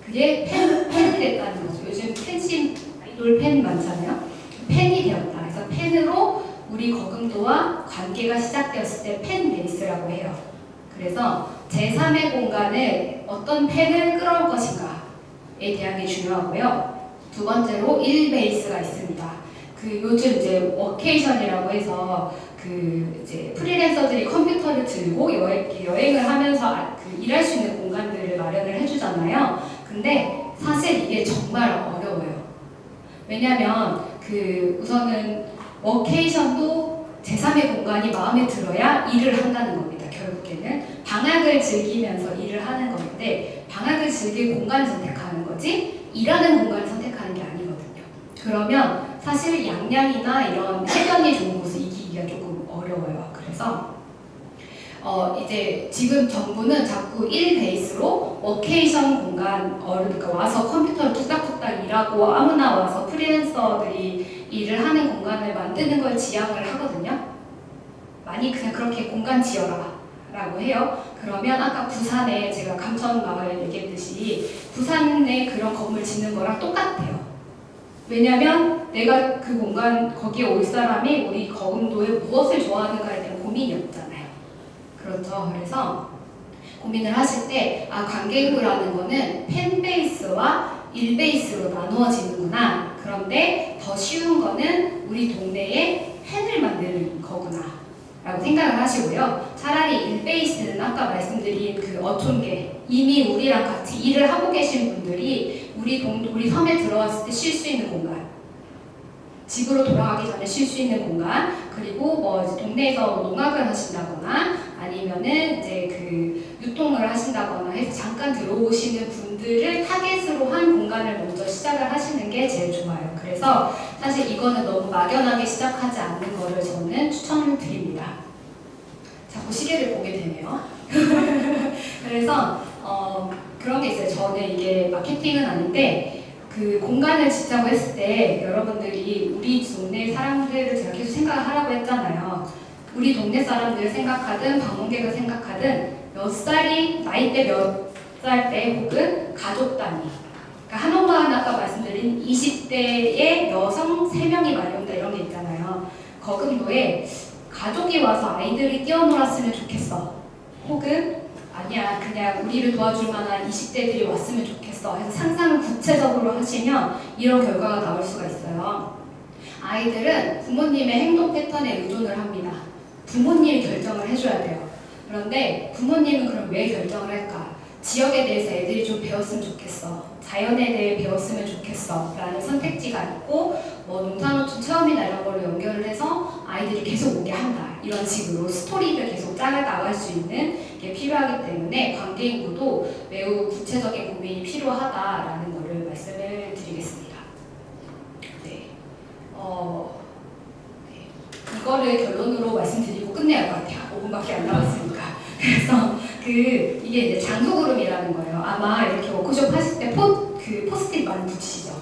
[SPEAKER 1] 그게 팬이 됐다는 거죠. 요즘 팬심 아이돌 팬 많잖아요. 팬이 되었다. 그래서 팬으로 우리 거금도와 관계가 시작되었을 때 팬 베이스라고 해요. 그래서 제3의 공간에 어떤 팬을 끌어올 것인가에 대한 게 중요하고요. 두 번째로 1베이스가 있습니다. 그 요즘 이제 워케이션이라고 해서 그 이제 프리랜서들이 컴퓨터를 들고 여행을 하면서 일할 수 있는 공간들을 마련을 해주잖아요. 근데 사실 이게 정말 어려워요. 왜냐면 우선은 워케이션도 제3의 공간이 마음에 들어야 일을 한다는 겁니다. 결국에는 방학을 즐기면서 일을 하는 건데 방학을 즐길 공간을 선택하는 거지 일하는 공간을 선택하는 게 아니거든요. 그러면 사실 양양이나 이런 해변이 좋은 곳을 이기기가 조금 어려워요. 그래서 이제 지금 정부는 자꾸 1베이스로 워케이션 공간, 그러니까 와서 컴퓨터를 뚝딱뚝딱 일하고 아무나 와서 프리랜서들이 일을 하는 공간을 만드는 걸 지향을 하거든요. 많이 그냥 그렇게 공간 지어라 라고 해요. 그러면 아까 부산에 제가 감천마을 얘기했듯이 부산에 그런 건물 짓는 거랑 똑같아요. 왜냐면 내가 그 공간 거기에 올 사람이 우리 거금도에 무엇을 좋아하는가에 대한 고민이 없잖아요. 그렇죠. 그래서 고민을 하실 때 관계구라는 거는 팬베이스와 1베이스로 나누어지는구나. 그런데 더 쉬운 거는 우리 동네에 팬을 만드는 거구나 라고 생각을 하시고요. 차라리 1베이스는 아까 말씀드린 그 어촌계 이미 우리랑 같이 일을 하고 계신 분들이 우리 섬에 들어왔을 때 쉴 수 있는 공간, 집으로 돌아가기 전에 쉴 수 있는 공간, 그리고 뭐 이제 동네에서 농악을 하신다거나 아니면은 이제 그 유통을 하신다거나 해서 잠깐 들어오시는 분들을 타겟으로 한 공간을 먼저 시작을 하시는 게 제일 좋아요. 그래서 사실 이거는 너무 막연하게 시작하지 않는 거를 저는 추천을 드립니다. 자꾸 시계를 보게 되네요. 그래서 그런 게 있어요. 저는 이게 마케팅은 아닌데 그 공간을 짓자고 했을 때 여러분들이 우리 동네 사람들을 제가 계속 생각을 하라고 했잖아요. 우리 동네 사람들을 생각하든 방문객을 생각하든 몇 살이 나이대 몇 살 때 혹은 가족 단위, 그러니까 한옥마을 아까 말씀드린 20대의 여성 3명이 많이 온다 이런 게 있잖아요. 거금도에 가족이 와서 아이들이 뛰어놀았으면 좋겠어, 혹은 아니야 그냥 우리를 도와줄 만한 20대들이 왔으면 좋겠어 해서 상상을 구체적으로 하시면 이런 결과가 나올 수가 있어요. 아이들은 부모님의 행동 패턴에 의존을 합니다. 부모님이 결정을 해줘야 돼요. 그런데 부모님은 그럼 왜 결정을 할까? 지역에 대해서 애들이 좀 배웠으면 좋겠어, 자연에 대해 배웠으면 좋겠어 라는 선택지가 있고 뭐 농산어촌 체험이나 이런 걸로 연결을 해서 아이들이 계속 오게 한다 이런 식으로 스토리를 계속 짜가 나갈 수 있는 게 필요하기 때문에 관계인구도 매우 구체적인 고민이 필요하다라는 거를 말씀을 드리겠습니다. 네. 이거를 결론으로 말씀드리고 끝내야 할 것 같아요. 5분밖에 안 남았으니까. 그래서 이게 이제 장소구름이라는 거예요. 아마 이렇게 워크숍 하실 때 포스트잇 많이 붙이시죠.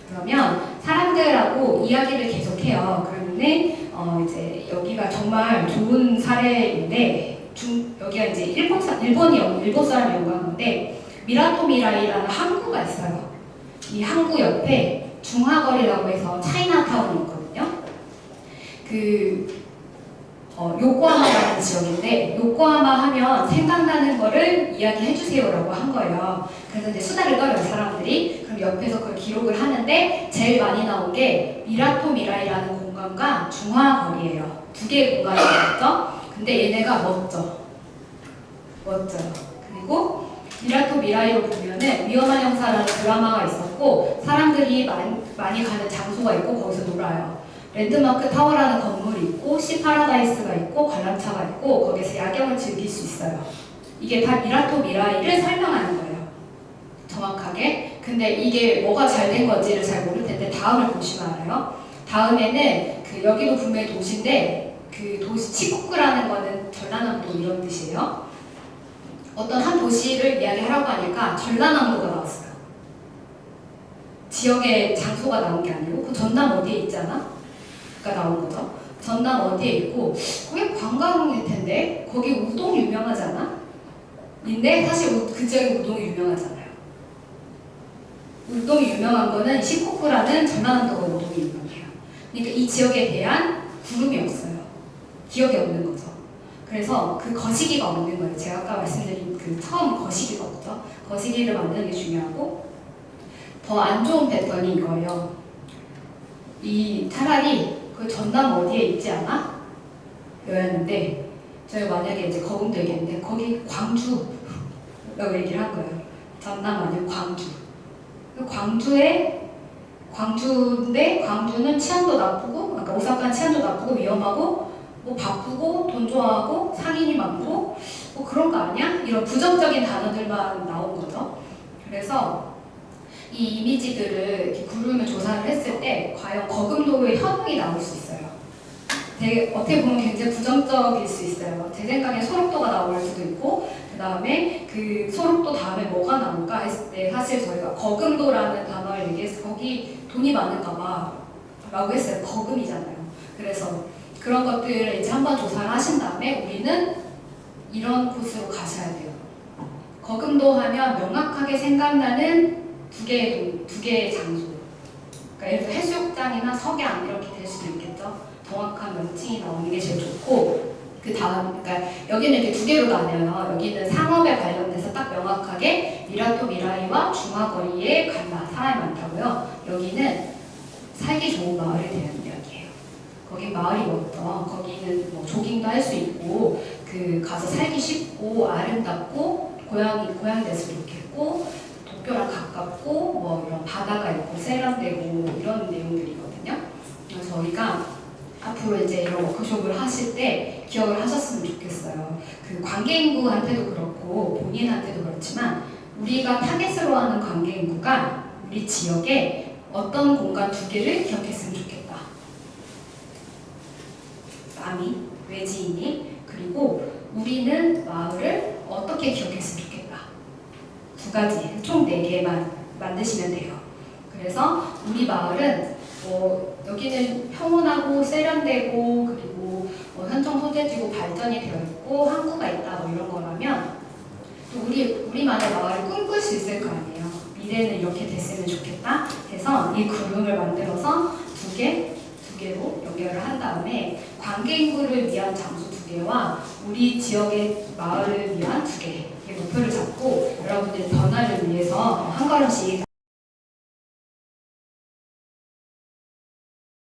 [SPEAKER 1] 그러면 사람들하고 이야기를 계속해요. 그러면 이제 여기가 정말 좋은 사례인데 여기가 이제 일본 사람이 연구한 건데 미라토미라이라는 항구가 있어요. 이 항구 옆에 중화거리라고 해서 차이나타운이 있거든요. 요코하마라는 지역인데 요코하마 하면 생각나는 거를 이야기해주세요라고 한 거예요. 그래서 이제 수다를 떨어요 사람들이. 그럼 옆에서 그걸 기록을 하는데 제일 많이 나온 게 미라토미라이라는 공간과 중화거리예요. 두 개의 공간이 있죠. 근데 얘네가 멋져요. 그리고 미라토미라이로 보면은 위험한 형사라는 드라마가 있었고 사람들이 많이 가는 장소가 있고 거기서 놀아요. 랜드마크 타워라는 건물이 있고 시파라다이스가 있고 관람차가 있고 거기서 야경을 즐길 수 있어요. 이게 다 미라토 미라이를 설명하는 거예요. 정확하게. 근데 이게 뭐가 잘 된 건지를 잘 모를 텐데 다음을 보시면 알아요. 다음에는 그 여기도 분명히 도시인데 그 도시 치쿠쿠라는 거는 전라남도 이런 뜻이에요. 어떤 한 도시를 이야기하라고 하니까 전라남도가 나왔어요. 지역의 장소가 나온 게 아니고 그 전남 어디에 있잖아? 가 나온 거죠. 전남 어디에 있고 거기 관광일 텐데 거기 우동 유명하잖아? 근데 사실 그 지역에 우동이 유명하잖아요. 우동이 유명한 거는 시코쿠라는 전라남도가 우동이 유명해요. 그러니까 이 지역에 대한 구름이 없어요. 기억이 없는 거죠. 그래서 그 거시기가 없는 거예요. 제가 아까 말씀드린 그 처음 거시기가 없죠. 거시기를 만드는 게 중요하고 더 안 좋은 패턴이 이거예요. 이 차라리 그 전남 어디에 있지 않아? 였는데 저희가 만약에 이제 거금도 얘기했는데 거기 광주라고 얘기를 한 거예요. 전남 아니고 광주. 광주인데 광주는 치안도 나쁘고, 그러니까 오사카는 치안도 나쁘고 위험하고 뭐 바쁘고 돈 좋아하고 상인이 많고 뭐 그런 거 아니야? 이런 부정적인 단어들만 나온 거죠. 그래서 이 이미지들을 이렇게 구름을 조사를 했을 때 과연 거금도의 현황이 나올 수 있어요. 되게 어떻게 보면 굉장히 부정적일 수 있어요. 제 생각에 소록도가 나올 수도 있고 그 다음에 그 소록도 다음에 뭐가 나올까 했을 때 사실 저희가 거금도라는 단어를 얘기해서 거기 돈이 많은가 봐 라고 했어요. 거금이잖아요. 그래서 그런 것들을 이제 한번 조사를 하신 다음에 우리는 이런 곳으로 가셔야 돼요. 거금도 하면 명확하게 생각나는 두 개의 장소. 그러니까 예를 들어 해수욕장이나 석양 이렇게 될 수도 있겠죠. 정확한 명칭이 나오는 게 제일 좋고 그 다음, 그러니까 여기는 이렇게 두 개로 나뉘어요. 여기는 상업에 관련돼서 딱 명확하게 미라토 미라이와 중화거리에 간다. 사람이 많다고요. 여기는 살기 좋은 마을에 대한 이야기예요. 거기 마을이 어떤, 거기는 뭐 조깅도 할 수 있고 그 가서 살기 쉽고 아름답고 고향 대수도 좋겠고 도쿄랑 가깝고 뭐 이런 바다가 있고 세련되고 이런 내용들이거든요. 그래서 저희가 앞으로 이제 이런 워크숍을 하실 때 기억을 하셨으면 좋겠어요. 그 관계인구한테도 그렇고 본인한테도 그렇지만 우리가 타겟으로 하는 관계인구가 우리 지역에 어떤 공간 두 개를 기억했으면 좋겠다. 남이, 외지인이, 그리고 우리는 마을을 어떻게 기억했으면 좋겠다. 두 가지, 총 4개만 만드시면 돼요. 그래서 우리 마을은 여기는 평온하고 세련되고 그리고 현청 소재지고 발전이 되어 있고 항구가 있다 뭐 이런 거라면 또 우리만의 마을을 꿈꿀 수 있을 거 아니에요. 미래는 이렇게 됐으면 좋겠다 해서 이 그룹을 만들어서 두 개로 연결을 한 다음에 관계 인구를 위한 장소 2개와 우리 지역의 마을을 위한 2개의 목표를 잡고 여러분들의 변화를 위해서 한 걸음씩